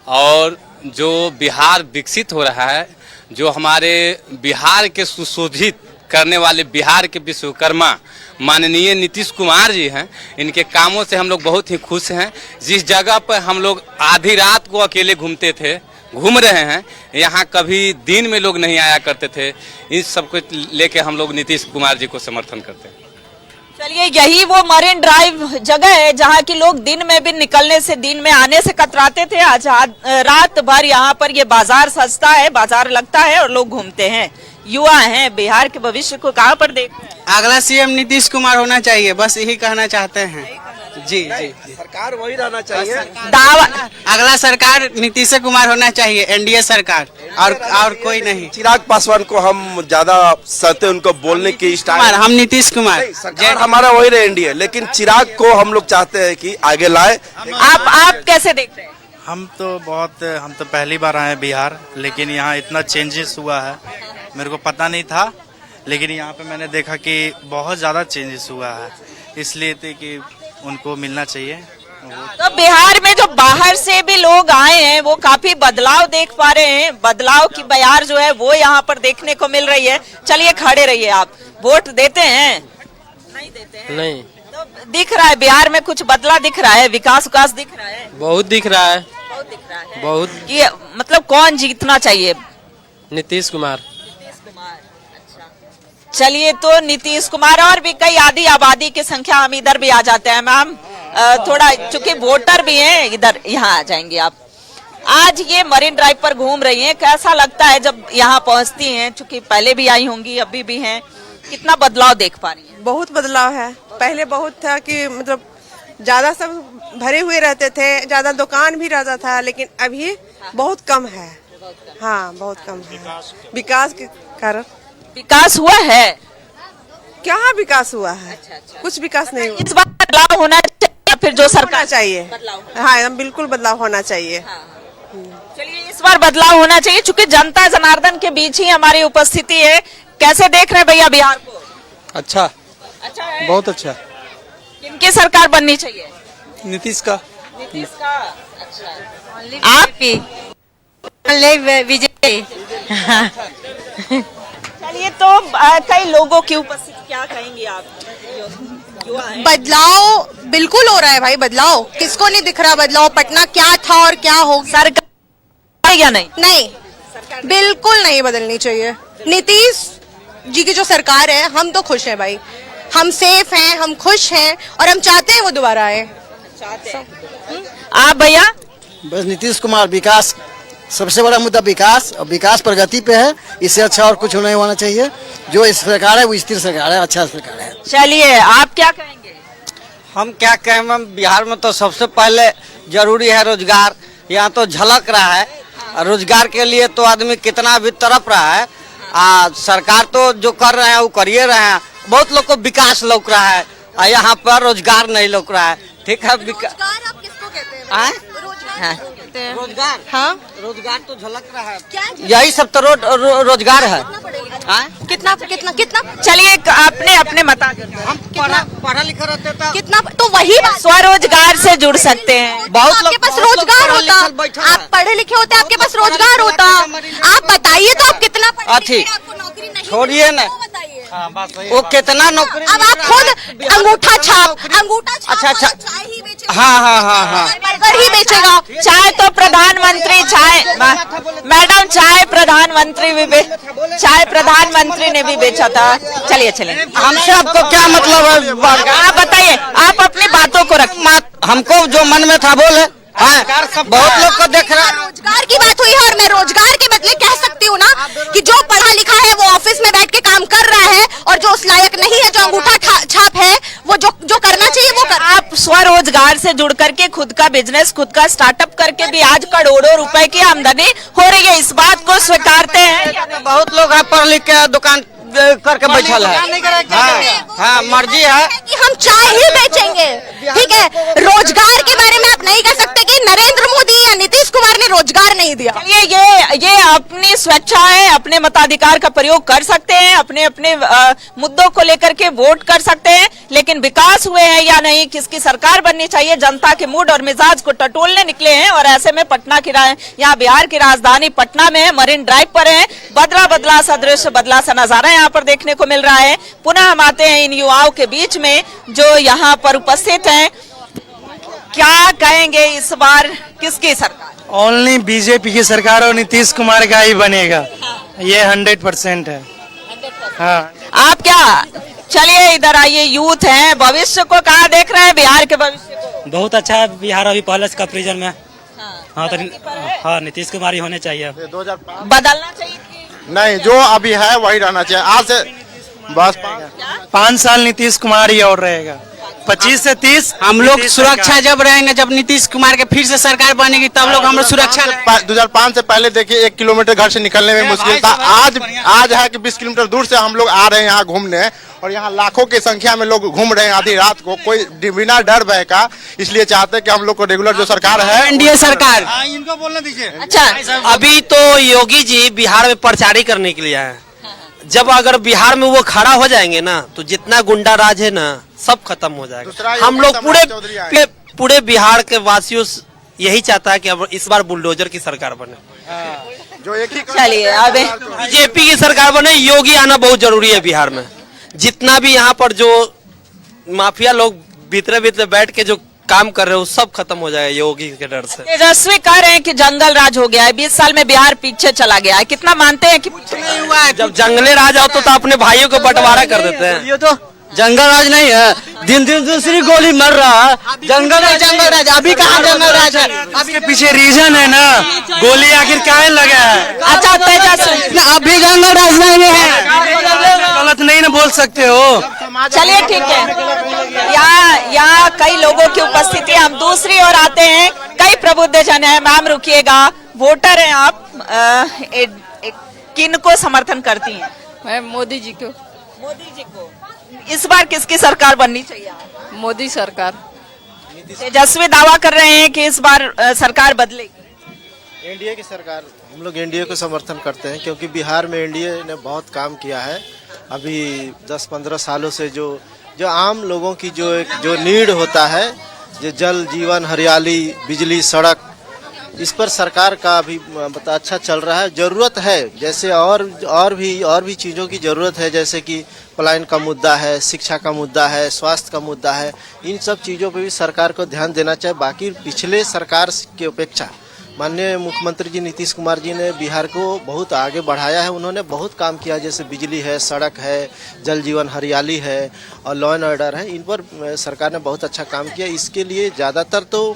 और जो बिहार विकसित हो रहा है, जो हमारे बिहार के सुशोभित करने वाले बिहार के विश्वकर्मा माननीय नीतीश कुमार जी हैं, इनके कामों से हम लोग बहुत ही खुश हैं। जिस जगह पर हम लोग आधी रात को अकेले घूमते थे, घूम रहे हैं, यहाँ कभी दिन में लोग नहीं आया करते थे। इन सब को लेके हम लोग नीतीश कुमार जी को समर्थन करते हैं। चलिए, यही वो मरीन ड्राइव जगह है जहाँ की लोग दिन में भी निकलने से, दिन में आने से कतराते थे। आज रात भर यहाँ पर ये बाजार सजता है, बाजार लगता है और लोग घूमते हैं। युवा हैं, बिहार के भविष्य को कहाँ पर देख रहे हैं? अगला सीएम नीतीश कुमार होना चाहिए, बस यही कहना चाहते हैं। जी जी, सरकार वही रहना चाहिए। दावा अगला सरकार नीतीश कुमार होना चाहिए, एनडीए सरकार, और कोई नहीं। चिराग पासवान को हम ज्यादा सहते, उनको बोलने की स्टाइल। हम नीतीश कुमार, सरकार हमारा वही रहे एनडीए, लेकिन चिराग को हम लोग चाहते हैं कि आगे लाए। आप कैसे देखते हैं? हम तो पहली बार आए बिहार, लेकिन यहाँ इतना चेंजेस हुआ है, मेरे को पता नहीं था, लेकिन यहाँ पे मैंने देखा कि बहुत ज़्यादा चेंजेस हुआ है, इसलिए थे कि उनको मिलना चाहिए। तो बिहार में जो बाहर से भी लोग आए हैं वो काफी बदलाव देख पा रहे हैं। बदलाव की बयार जो है वो यहाँ पर देखने को मिल रही है। चलिए, खड़े रहिए। आप वोट देते हैं? नहीं देते हैं? नहीं। तो दिख रहा है बिहार में कुछ बदला दिख रहा है, विकास दिख रहा है? बहुत दिख रहा है, बहुत दिख रहा है। बहुत। कि मतलब कौन जीतना चाहिए? नीतीश कुमार। चलिए, तो नीतीश कुमार और भी कई आधी आबादी की संख्या, हम इधर भी आ जाते हैं। मैम, थोड़ा चूंकि वोटर भी हैं, इधर यहाँ आ जाएंगे आप। आज ये मरीन ड्राइव पर घूम रही हैं, कैसा लगता है जब यहाँ पहुँचती हैं? चूंकि पहले भी आई होंगी, अभी भी हैं, कितना बदलाव देख पा रही हैं? बहुत बदलाव है। पहले बहुत था कि मतलब ज्यादा सब भरे हुए रहते थे, ज्यादा दुकान भी रहता था, लेकिन अभी बहुत कम है। हाँ, बहुत कम है। विकास के कारण। विकास हुआ है? क्या विकास हुआ है? कुछ विकास नहीं हुआ। इस बार बदलाव होना चाहिए, फिर जो सरकार चाहिए। हाँ, बिल्कुल बदलाव होना चाहिए। चलिए, इस बार बदलाव होना चाहिए। चूंकि जनता जनार्दन के बीच ही हमारी उपस्थिति है, कैसे देख रहे हैं भैया बिहार को? अच्छा है? बहुत अच्छा। किनकी सरकार बननी चाहिए? नीतीश का। नीतीश का। अच्छा, आपकी? विजय। चलिए, तो कई लोगों की उपस्थिति, क्या कहेंगे आप? बदलाव बिल्कुल हो रहा है भाई, बदलाव किसको नहीं दिख रहा? बदलाव पटना क्या था और क्या हो गया? सरकार या नहीं? नहीं, बिल्कुल नहीं बदलनी चाहिए। नीतीश जी की जो सरकार है, हम तो खुश हैं भाई, हम सेफ हैं, हम खुश हैं और हम चाहते हैं वो दोबारा आए। आप भैया? बस नीतीश कुमार, विकास सबसे बड़ा मुद्दा विकास, और विकास प्रगति पे है, इससे अच्छा और कुछ नहीं होना चाहिए। जो इस सरकार है वो स्थिर सरकार है, अच्छा सरकार है। चलिए, आप क्या कहेंगे? हम क्या कहें मैम, बिहार में तो सबसे पहले जरूरी है रोजगार। यहाँ तो झलक रहा है, रोजगार के लिए तो आदमी कितना भी तड़प रहा है। सरकार तो जो कर रहे हैं वो करिए रहे हैं। बहुत लोग को विकास लौक रहा है, यहाँ पर रोजगार नहीं लौक रहा है। ठीक है, रोजगार आप किसको कहते हैं? रोजगार, हाँ, रोजगार तो झलक रहा है। यही सब तो रोजगार है। कितना कितना कितना? चलिए, अपने अपने मता पढ़ा लिखा रहते था कितना, तो वही स्वरोजगार से जुड़ सकते हैं। बहुत आपके पास रोजगार होता, आप पढ़े लिखे होते, आपके पास रोजगार होता। आप बताइए तो आप कितना छोड़िए ना, वो कितना नौकरी। अब आप खुद अंगूठा छाप अच्छा, हाँ, बर्गर ही बेचेगा। चाय तो प्रधानमंत्री, मैडम चाय प्रधानमंत्री ने भी बेचा था। चलिए, हमसे आपको क्या मतलब है? आप बताइए, आप अपनी बातों को रखिए। हमको जो मन में था बोले। बहुत लोग को देख रहा है। रोजगार की बात हुई है और मैं रोजगार के बदले कह सकती हूँ ना कि जो पढ़ा लिखा है वो ऑफिस में बैठ के काम कर रहा है, और जो उस लायक नहीं है, जो अंगूठा छाप है, वो जो करना चाहिए वो कर। आप स्वरोजगार से जुड़ करके खुद का बिजनेस, खुद का स्टार्टअप करके भी आज करोड़ों रुपए की आमदनी हो रही है, इस बात को स्वीकारते हैं? बहुत लोग है पढ़ लिख के दुकान करके बैठल है। हाँ, मर्जी है कि हम चाय ही बेचेंगे। ठीक है, रोजगार के बारे में आप नहीं कह सकते कि नरेंद्र मोदी दिया, नीतीश कुमार ने रोजगार नहीं दिया। ये अपनी स्वेच्छा है, अपने मताधिकार का प्रयोग कर सकते हैं, अपने अपने मुद्दों को लेकर के वोट कर सकते हैं, लेकिन विकास हुए हैं या नहीं, किसकी सरकार बननी चाहिए, जनता के मूड और मिजाज को टटोलने निकले हैं। और ऐसे में पटना की यहाँ बिहार की राजधानी पटना में है, मरीन ड्राइव पर है, बदला बदला सा दृश्य, बदला सा नजारा यहाँ पर देखने को मिल रहा है। पुनः हम आते हैं इन युवाओं के बीच में जो यहाँ पर उपस्थित हैं। क्या कहेंगे इस बार किसकी सरकार? ओनली बीजेपी की सरकार और नीतीश कुमार का ही बनेगा, ये 100% है। हाँ। आप क्या, चलिए इधर आइए, यूथ हैं, भविष्य को कहाँ देख रहे हैं, बिहार के भविष्य को? बहुत अच्छा है बिहार अभी पहले का प्रेजेंट में। हाँ तो हाँ नीतीश कुमार ही होने चाहिए। बदलना चाहिए नहीं, जो अभी है वही रहना चाहिए। आज से बस 5 साल नीतीश कुमार ही और रहेगा, 25 से 30। हम लोग सुरक्षा जब रहेंगे, जब नीतीश कुमार के फिर से सरकार बनेगी तब लोग हम लोग सुरक्षा। 2005 से पहले देखिए 1 किलोमीटर घर से निकलने में मुश्किल था। आज है कि 20 किलोमीटर दूर से हम लोग आ रहे हैं यहाँ घूमने, और यहाँ लाखों की संख्या में लोग घूम रहे हैं आधी रात को, कोई बिना डर भय का। इसलिए चाहते हैं कि हम लोग को रेगुलर जो सरकार है, एनडीए सरकार। इनको बोलने दीजिए। अच्छा, अभी तो योगी जी बिहार में प्रचारी करने के लिए आए हैं। जब अगर बिहार में वो खड़ा हो जाएंगे ना, तो जितना गुंडा राज है ना सब खत्म हो जाएगा। हम लोग पूरे बिहार के वासियों यही चाहता है कि अब इस बार बुलडोजर की सरकार बने, जो एक ही। चलिए अब बीजेपी की सरकार बने। योगी आना बहुत जरूरी है बिहार में। जितना भी यहाँ पर जो माफिया लोग भीतर भीतर बैठ के जो काम कर रहे हो सब खत्म हो जाएगा योगी के डर से। तेजस्वी कह रहे हैं कि जंगल राज हो गया है, 20 साल में बिहार पीछे चला गया है। कितना मानते हैं कि कुछ नहीं हुआ है? जब जंगले राज हो तो अपने भाइयों को बंटवारा कर देते हैं। ये तो जंगल राज नहीं है, दिन दिन दूसरी गोली मर रहा है। जंगल राज अभी कहाँ जंगल राज है? इसके पीछे रीजन है ना, गोली आखिर काहे लगा है? अच्छा तेजस्वी, अभी जंगल राज नहीं है, गलत नहीं ना बोल सकते हो। चलिए ठीक है। यहाँ कई लोगों की उपस्थिति, हम दूसरी ओर आते हैं। कई प्रबुद्ध जन है, मैम रुकिएगा, वोटर हैं आप, किन को समर्थन करती हैं? मैं मोदी जी को। मोदी जी को। इस बार किसकी सरकार बननी चाहिए? मोदी सरकार। तेजस्वी दावा कर रहे हैं कि इस बार सरकार बदलेगी। एनडीए की सरकार, हम लोग एनडीए को समर्थन करते हैं, क्योंकि बिहार में एनडीए ने बहुत काम किया है। अभी 10-15 सालों से जो आम लोगों की जो नीड होता है, जो जल जीवन, हरियाली, बिजली, सड़क, इस पर सरकार का अभी अच्छा चल रहा है। जरूरत है, जैसे और भी चीज़ों की जरूरत है, जैसे कि पलायन का मुद्दा है, शिक्षा का मुद्दा है, स्वास्थ्य का मुद्दा है। इन सब चीज़ों पे भी सरकार को ध्यान देना चाहिए। बाकी पिछले सरकार की अपेक्षा माननीय मुख्यमंत्री जी नीतीश कुमार जी ने बिहार को बहुत आगे बढ़ाया है। उन्होंने बहुत काम किया, जैसे बिजली है, सड़क है, जल जीवन, हरियाली है और लॉ एंड ऑर्डर है। इन पर सरकार ने बहुत अच्छा काम किया। इसके लिए ज़्यादातर तो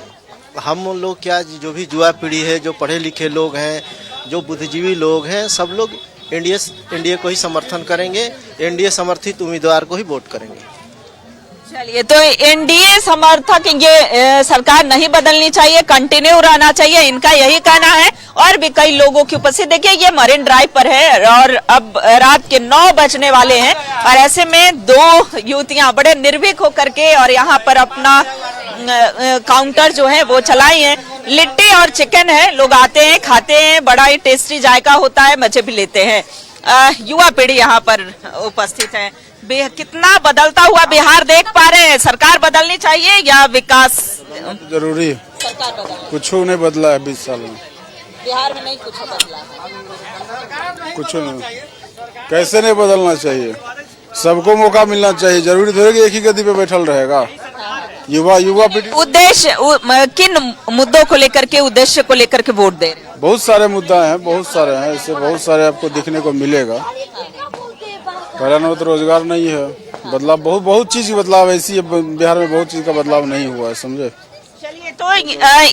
हम लोग क्या, जो भी युवा पीढ़ी है, जो पढ़े लिखे लोग हैं, जो बुद्धिजीवी लोग हैं, सब लोग एनडीए को ही समर्थन करेंगे, एनडीए समर्थित उम्मीदवार को ही वोट करेंगे। चलिए, तो एनडीए समर्थक ये सरकार नहीं बदलनी चाहिए, कंटिन्यू रहना चाहिए, इनका यही कहना है। और भी कई लोगों की उपस्थिति, देखिए ये मरीन ड्राइव पर है और अब रात के 9 बजने वाले हैं, और ऐसे में 2 युवतियां बड़े निर्भीक होकर के और यहाँ पर अपना काउंटर जो है वो चलाई है। लिट्टी और चिकन है, लोग आते हैं, खाते हैं, बड़ा ही टेस्टी जायका होता है, मजे भी लेते हैं। युवा पीढ़ी यहाँ पर उपस्थित है। कितना बदलता हुआ बिहार देख पा रहे हैं? सरकार बदलनी चाहिए या विकास जरूरी? कुछ नहीं बदला है 20 साल में बिहार में, नहीं कुछ बदला, कुछ नहीं। कैसे नहीं बदलना चाहिए? सबको मौका मिलना चाहिए। जरूरी थोड़ी कि एक ही गद्दी पे बैठल रहेगा। युवा पीढ़ी उद्देश्य, किन मुद्दों को लेकर के, उद्देश्य को लेकर के वोट दे रहे हैं? बहुत सारे मुद्दा हैं, बहुत सारे हैं, इससे बहुत सारे आपको दिखने को मिलेगा। पहला नंबर तो रोजगार नहीं है, बदलाव बहुत चीज की बदलाव ऐसी है बिहार में, बहुत चीज का बदलाव नहीं हुआ है, समझे। चलिए, तो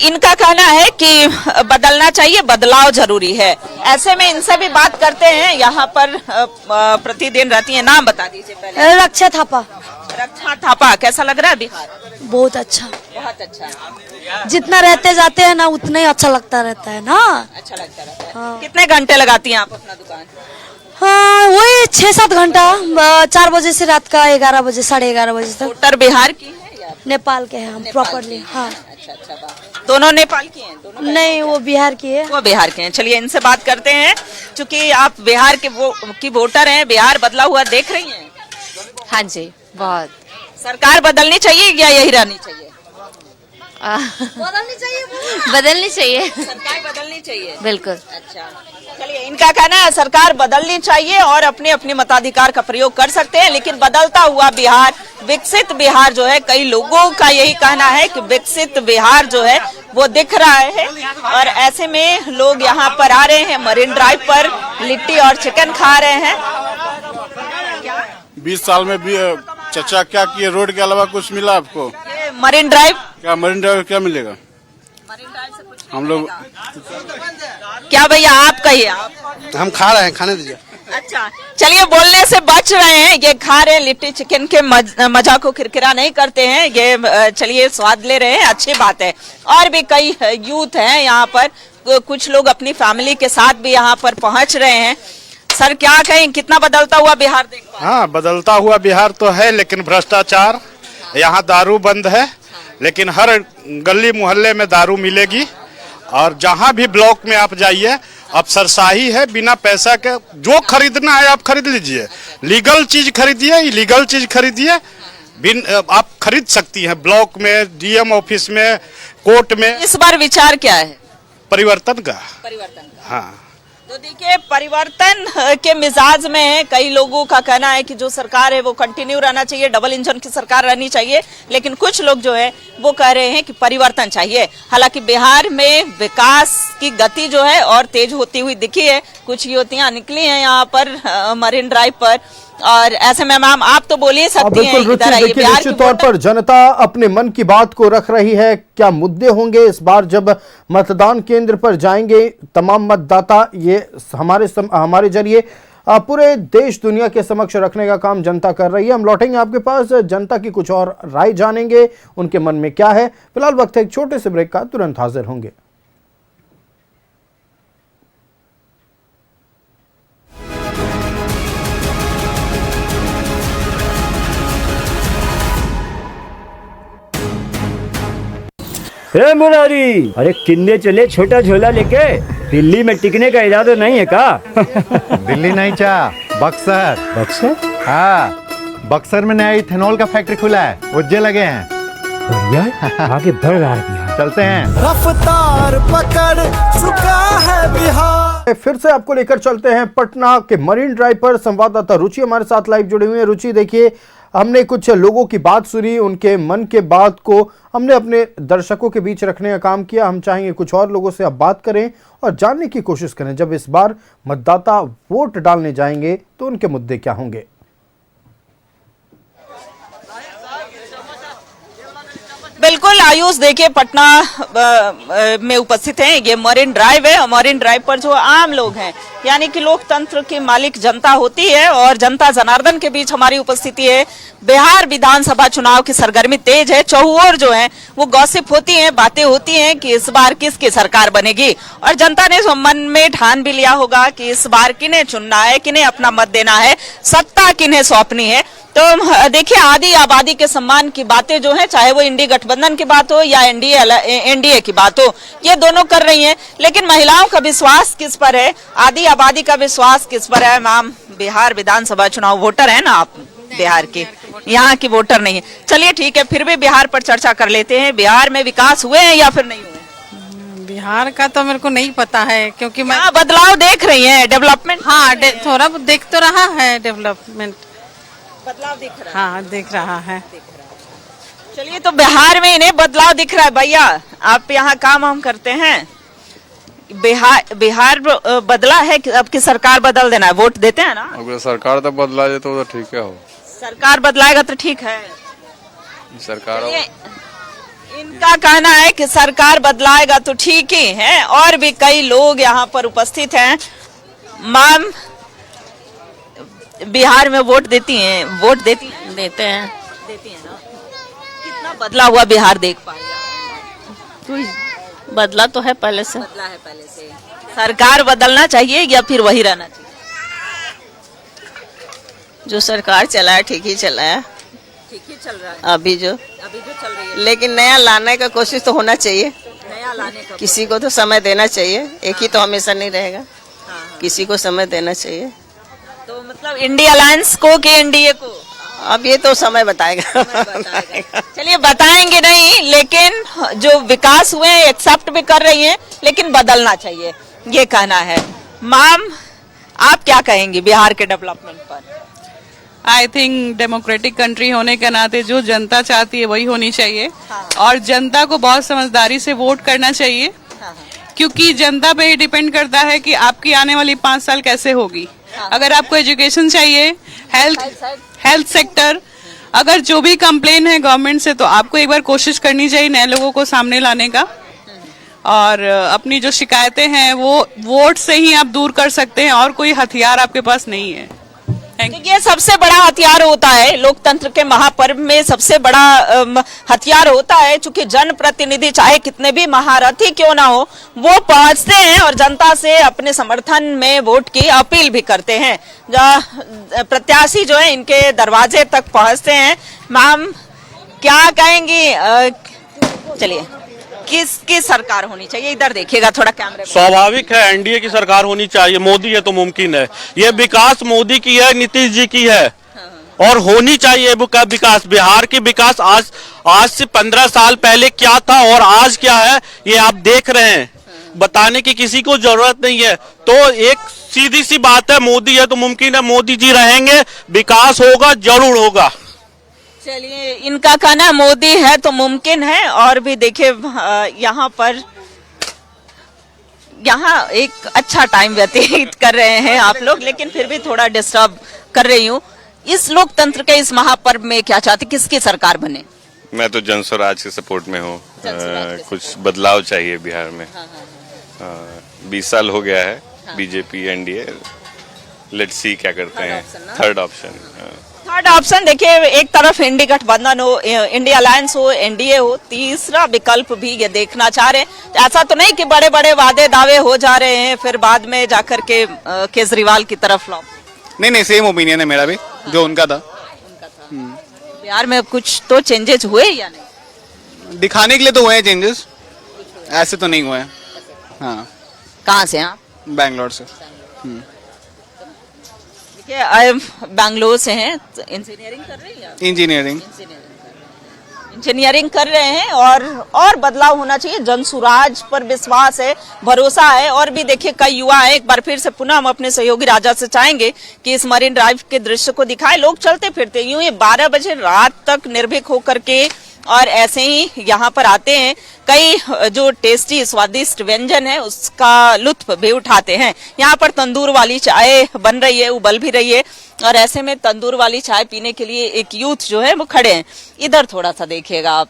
इनका कहना है कि बदलना चाहिए, बदलाव जरूरी है। ऐसे में इनसे भी बात करते हैं, यहाँ पर प्रतिदिन रहती है। नाम बता दीजिए पहले। रक्षा थापा। रक्षा थापा, कैसा लग रहा है बिहार? बहुत अच्छा, बहुत अच्छा। जितना रहते जाते हैं ना उतना ही अच्छा लगता रहता है ना। अच्छा लगता रहता है। हाँ। कितने घंटे लगाती हैं आप अपना दुकान? हाँ, वही 6-7 घंटा, 4 बजे से रात का 11 बजे, 11:30 बजे तक। उत्तर बिहार की है या? नेपाल के हैं हम प्रॉपरली। हाँ, दोनों नेपाल के हैं? दोनों नहीं, वो बिहार की है। वो बिहार के हैं। चलिए इनसे बात करते हैं, क्योंकि आप बिहार के की वोटर हैं। बिहार बदला हुआ देख रही हैं? हाँ जी, बहुत। सरकार बदलनी चाहिए या यही रहनी चाहिए? बदलनी चाहिए। सरकार बदलनी चाहिए, बिल्कुल। अच्छा, चलिए इनका कहना है सरकार बदलनी चाहिए और अपने अपने मताधिकार का प्रयोग कर सकते हैं, लेकिन बदलता हुआ बिहार, विकसित बिहार जो है, कई लोगों का यही कहना है कि विकसित बिहार जो है वो दिख रहा है। और ऐसे में लोग यहाँ पर आ रहे हैं, मरीन ड्राइव पर लिट्टी और चिकन खा रहे हैं। 20 साल में भी चचा क्या किए? रोड के अलावा कुछ मिला आपको? मरीन ड्राइव क्या मरीन ड्राइव क्या मिलेगा? हम लोग क्या भैया आप कहिए? आप हम खा रहे हैं, खाने दीजिए। अच्छा, चलिए बोलने से बच रहे हैं, ये खा रहे हैं लिट्टी चिकन के मजा को किरकिरा नहीं करते हैं, ये चलिए स्वाद ले रहे हैं, अच्छी बात है। और भी कई यूथ हैं यहाँ पर, कुछ लोग अपनी फैमिली के साथ भी यहाँ पर पहुंच रहे हैं। सर क्या कहें, कितना बदलता हुआ बिहार देख पा? हाँ, बदलता हुआ बिहार तो है, लेकिन भ्रष्टाचार, यहाँ दारू बंद है, लेकिन हर गली मोहल्ले में दारू मिलेगी। और जहाँ भी ब्लॉक में आप जाइए, अफसरशाही है, बिना पैसा के जो खरीदना है आप खरीद लीजिए। लीगल चीज खरीदिए, इलीगल चीज खरीदिए, आप खरीद सकती हैं ब्लॉक में, डीएम ऑफिस में, कोर्ट में। इस बार विचार क्या है? परिवर्तन का। हाँ, तो देखिए परिवर्तन के मिजाज में है। कई लोगों का कहना है कि जो सरकार है वो कंटिन्यू रहना चाहिए, डबल इंजन की सरकार रहनी चाहिए, लेकिन कुछ लोग जो है वो कह रहे हैं कि परिवर्तन चाहिए। हालांकि बिहार में विकास की गति जो है और तेज होती हुई दिखी है। कुछ युवतियां निकली हैं यहाँ पर मरीन ड्राइव पर, और ऐसे में मैम आप तो बोल ही सकती हैं। बिल्कुल रुचि, देखिए निश्चित तौर पर जनता अपने मन की बात को रख रही है। क्या मुद्दे होंगे इस बार जब मतदान केंद्र पर जाएंगे तमाम मतदाता, ये हमारे जरिए पूरे देश दुनिया के समक्ष रखने का काम जनता कर रही है। हम लौटेंगे आपके पास, जनता की कुछ और राय जानेंगे, उनके मन में क्या है। फिलहाल वक्त है एक छोटे से ब्रेक का, तुरंत हाजिर होंगे। हे मुरारी, अरे किन्ने चले छोटा झोला लेके? दिल्ली में टिकने का इरादा नहीं है का? दिल्ली नहीं चा, बक्सर। बक्सर? हाँ, बक्सर में नया इथेनॉल का फैक्ट्री खुला है, उज्जे लगे हैं। बढ़िया, आगे बढ़ रहा है बिहार। चलते हैं। रफ्तार पकड़ चुका है बिहार। फिर से आपको लेकर चलते हैं पटना के मरीन ड्राइव पर। संवाददाता रुचि हमारे साथ लाइव जुड़े हुए हैं। रुचि, देखिए हमने कुछ लोगों की बात सुनी, उनके मन के बात को हमने अपने दर्शकों के बीच रखने का काम किया। हम चाहेंगे कुछ और लोगों से अब बात करें और जानने की कोशिश करें, जब इस बार मतदाता वोट डालने जाएंगे तो उनके मुद्दे क्या होंगे। बिल्कुल आयुष, देखिए पटना में उपस्थित हैं, ये मरीन ड्राइव है। मरीन ड्राइव पर जो आम लोग हैं, यानी कि लोकतंत्र की मालिक जनता होती है, और जनता जनार्दन के बीच हमारी उपस्थिति है। बिहार विधानसभा चुनाव की सरगर्मी तेज है, चहुओर जो है वो गॉसिप होती हैं, बातें होती हैं कि इस बार किसकी सरकार बनेगी, और जनता ने मन में ठान भी लिया होगा कि इस बार किन्हें चुनना है, किन्हें अपना मत देना है, सत्ता किन्हें सौंपनी है। तो देखिए आदि आबादी के सम्मान की बातें जो है, चाहे वो इंडी गठबंधन की बात हो या एनडीए की बात हो, ये दोनों कर रही हैं। लेकिन महिलाओं का विश्वास किस पर है, आदि आबादी का विश्वास किस पर है? मैम, बिहार विधानसभा चुनाव वोटर है ना आप, बिहार के, यहाँ की वोटर नहीं है। चलिए ठीक है, फिर भी बिहार पर चर्चा कर लेते हैं। बिहार में विकास हुए हैं या फिर नहीं हुए? बिहार का तो मेरे को नहीं पता है, क्योंकि मैं बदलाव देख रही हैं, डेवलपमेंट। हाँ, थोड़ा देख तो रहा है, डेवलपमेंट बदलाव दिख रहा है। हाँ, दिख रहा है। चलिए, तो बिहार में इन्हें बदलाव दिख रहा है। भैया आप यहाँ काम हम करते हैं, बिहार बदला है, अब की सरकार बदल देना है, वोट देते हैं ना? अगर सरकार तो बदला जाए तो ठीक है, हो सरकार बदलाएगा तो ठीक है। सरकार इनका कहना है कि सरकार बदलाएगा तो ठीक ही है। और भी कई लोग यहाँ पर उपस्थित हैं। मैम, बिहार में वोट देती हैं? वोट देती हैं? देते हैं। देती हैं ना? कितना बदला हुआ बिहार देख पा रही हैं? बदला तो है पहले से। बदला है पहले से। सरकार बदलना चाहिए या फिर वही रहना चाहिए? जो सरकार चला है ठीक ही चला है। ठीक ही चल रहा है अभी जो चल रही है। लेकिन नया लाने का कोशिश तो होना चाहिए, नया लाने का किसी को तो समय देना चाहिए, एक ही तो हमेशा नहीं रहेगा, किसी को समय देना चाहिए। तो मतलब इंडिया अलायंस को कि एनडीए को? अब ये तो समय बताएगा। चलिए बताएंगे नहीं, लेकिन जो विकास हुए हैं एक्सेप्ट भी कर रही हैं, लेकिन बदलना चाहिए, ये कहना है। मैम, आप क्या कहेंगी बिहार के डेवलपमेंट पर? आई थिंक डेमोक्रेटिक कंट्री होने के नाते जो जनता चाहती है वही होनी चाहिए, और जनता को बहुत समझदारी से वोट करना चाहिए, क्योंकि जनता पे ही डिपेंड करता है कि आपकी आने वाली 5 साल कैसे होगी। अगर आपको एजुकेशन चाहिए, हेल्थ सेक्टर, अगर जो भी कंप्लेन है गवर्नमेंट से, तो आपको एक बार कोशिश करनी चाहिए नए लोगों को सामने लाने का, और अपनी जो शिकायतें हैं वो वोट से ही आप दूर कर सकते हैं, और कोई हथियार आपके पास नहीं है। ये सबसे बड़ा हथियार होता है लोकतंत्र के महापर्व में, सबसे बड़ा हथियार होता है, चूंकि जनप्रतिनिधि चाहे कितने भी महारथी क्यों ना हो, वो पहुंचते हैं और जनता से अपने समर्थन में वोट की अपील भी करते हैं। प्रत्याशी जो है इनके दरवाजे तक पहुंचते हैं। मैम, क्या कहेंगी? चलिए, किसकी सरकार होनी चाहिए? इधर देखिएगा थोड़ा कैमरे। स्वाभाविक है एनडीए की सरकार होनी चाहिए, मोदी है तो मुमकिन है। ये विकास मोदी की है, नीतीश जी की है, और होनी चाहिए विकास। बिहार की विकास आज से 15 साल पहले क्या था और आज क्या है, ये आप देख रहे हैं। बताने की किसी को जरूरत नहीं है। तो एक सीधी सी बात है, मोदी है तो मुमकिन है, मोदी जी रहेंगे, विकास होगा, जरूर होगा। चलिए, इनका कहना मोदी है तो मुमकिन है। और भी देखिए, यहाँ एक अच्छा टाइम व्यतीत कर रहे हैं आप लोग, लेकिन फिर भी थोड़ा डिस्टर्ब कर रही हूँ। इस लोकतंत्र के इस महापर्व में क्या चाहते, किसकी सरकार बने? मैं तो जन स्वराज के सपोर्ट में हूँ। कुछ बदलाव चाहिए बिहार में। 20 साल हो गया है बीजेपी एनडीए, लेट्स सी क्या करते हैं। थर्ड ऑप्शन देखिए, एक तरफ इंडी गठबंधन हो, इंडिया अलायंस हो, एनडीए हो, तीसरा विकल्प भी ये देखना चाह रहे हैं। ऐसा तो नहीं कि बड़े बड़े वादे दावे हो जा रहे हैं, फिर बाद में जाकर के केजरीवाल की तरफ लौट। नहीं, सेम ओपिनियन है मेरा भी जो उनका था। बिहार में कुछ तो चेंजेस हुए या नहीं? दिखाने के लिए तो हुए हैं चेंजेस, ऐसे तो नहीं हुए हैं। हाँ। कहाँ से आप? बैंगलोर से। बैंगलोर से हैं, तो इंजीनियरिंग कर रहे हैं? इंजीनियरिंग कर रहे हैं। और बदलाव होना चाहिए, जनसुराज पर विश्वास है, भरोसा है। और भी देखिए, कई युवा है। एक बार फिर से पुनः हम अपने सहयोगी राजा से चाहेंगे कि इस मरीन ड्राइव के दृश्य को दिखाए। लोग चलते फिरते यूं ही 12 बजे रात तक निर्भीक होकर के और ऐसे ही यहाँ पर आते हैं। कई जो टेस्टी स्वादिष्ट व्यंजन है उसका लुत्फ भी उठाते हैं। यहाँ पर तंदूर वाली चाय बन रही है, उबल भी रही है, और ऐसे में तंदूर वाली चाय पीने के लिए एक यूथ जो है वो खड़े हैं। इधर थोड़ा सा देखिएगा आप।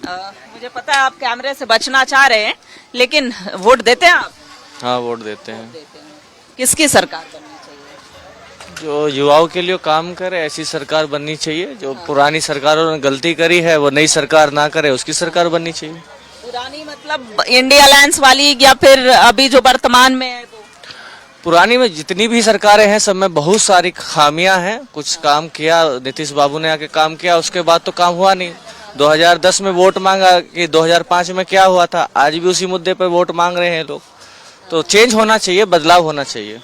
मुझे पता है आप कैमरे से बचना चाह रहे हैं, लेकिन वोट देते हैं आप? हाँ, वोट देते हैं। किसकी सरकार बननी चाहिए? जो युवाओं के लिए काम करे ऐसी सरकार बननी चाहिए। जो पुरानी सरकारों ने गलती करी है वो नई सरकार ना करे, उसकी सरकार बननी चाहिए। पुरानी मतलब इंडिया अलायंस वाली, या फिर अभी जो वर्तमान में है वो? पुरानी में जितनी भी सरकारें हैं सब में बहुत सारी खामियां हैं। कुछ काम किया, नीतीश बाबू ने आके काम किया, उसके बाद तो काम हुआ नहीं। 2010 में वोट मांगा कि 2005 में क्या हुआ था, आज भी उसी मुद्दे पर वोट मांग रहे हैं लोग। तो चेंज होना चाहिए, बदलाव होना चाहिए।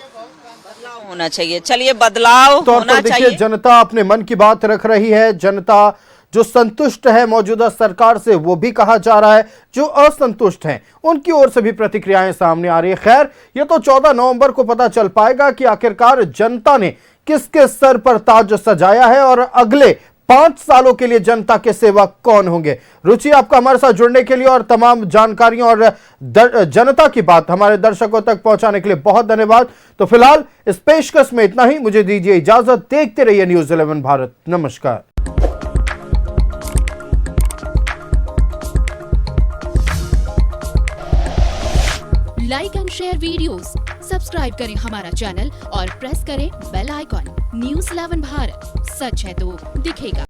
चलिए, बदलाव होना चाहिए। जनता अपने मन की बात रख रही है। जनता जो संतुष्ट है मौजूदा सरकार से वो भी कहा जा रहा है, जो असंतुष्ट हैं उनकी ओर से भी प्रतिक्रियाएं सामने आ रही है। खैर, ये तो 14 नवंबर को पता चल पाएगा कि आखिरकार जनता ने किसके सर पर ताज सजाया है और अगले 5 सालों के लिए जनता के सेवक कौन होंगे। रुचि, आपका हमारे साथ जुड़ने के लिए और तमाम जानकारियों और जनता की बात हमारे दर्शकों तक पहुंचाने के लिए बहुत धन्यवाद। तो फिलहाल इस पेशकश में इतना ही, मुझे दीजिए इजाजत। देखते रहिए न्यूज़ 11 भारत। नमस्कार। Like and share videos, subscribe करें हमारा चैनल और प्रेस करें बेल आइकॉन। न्यूज़ 11 भारत, सच है तो दिखेगा।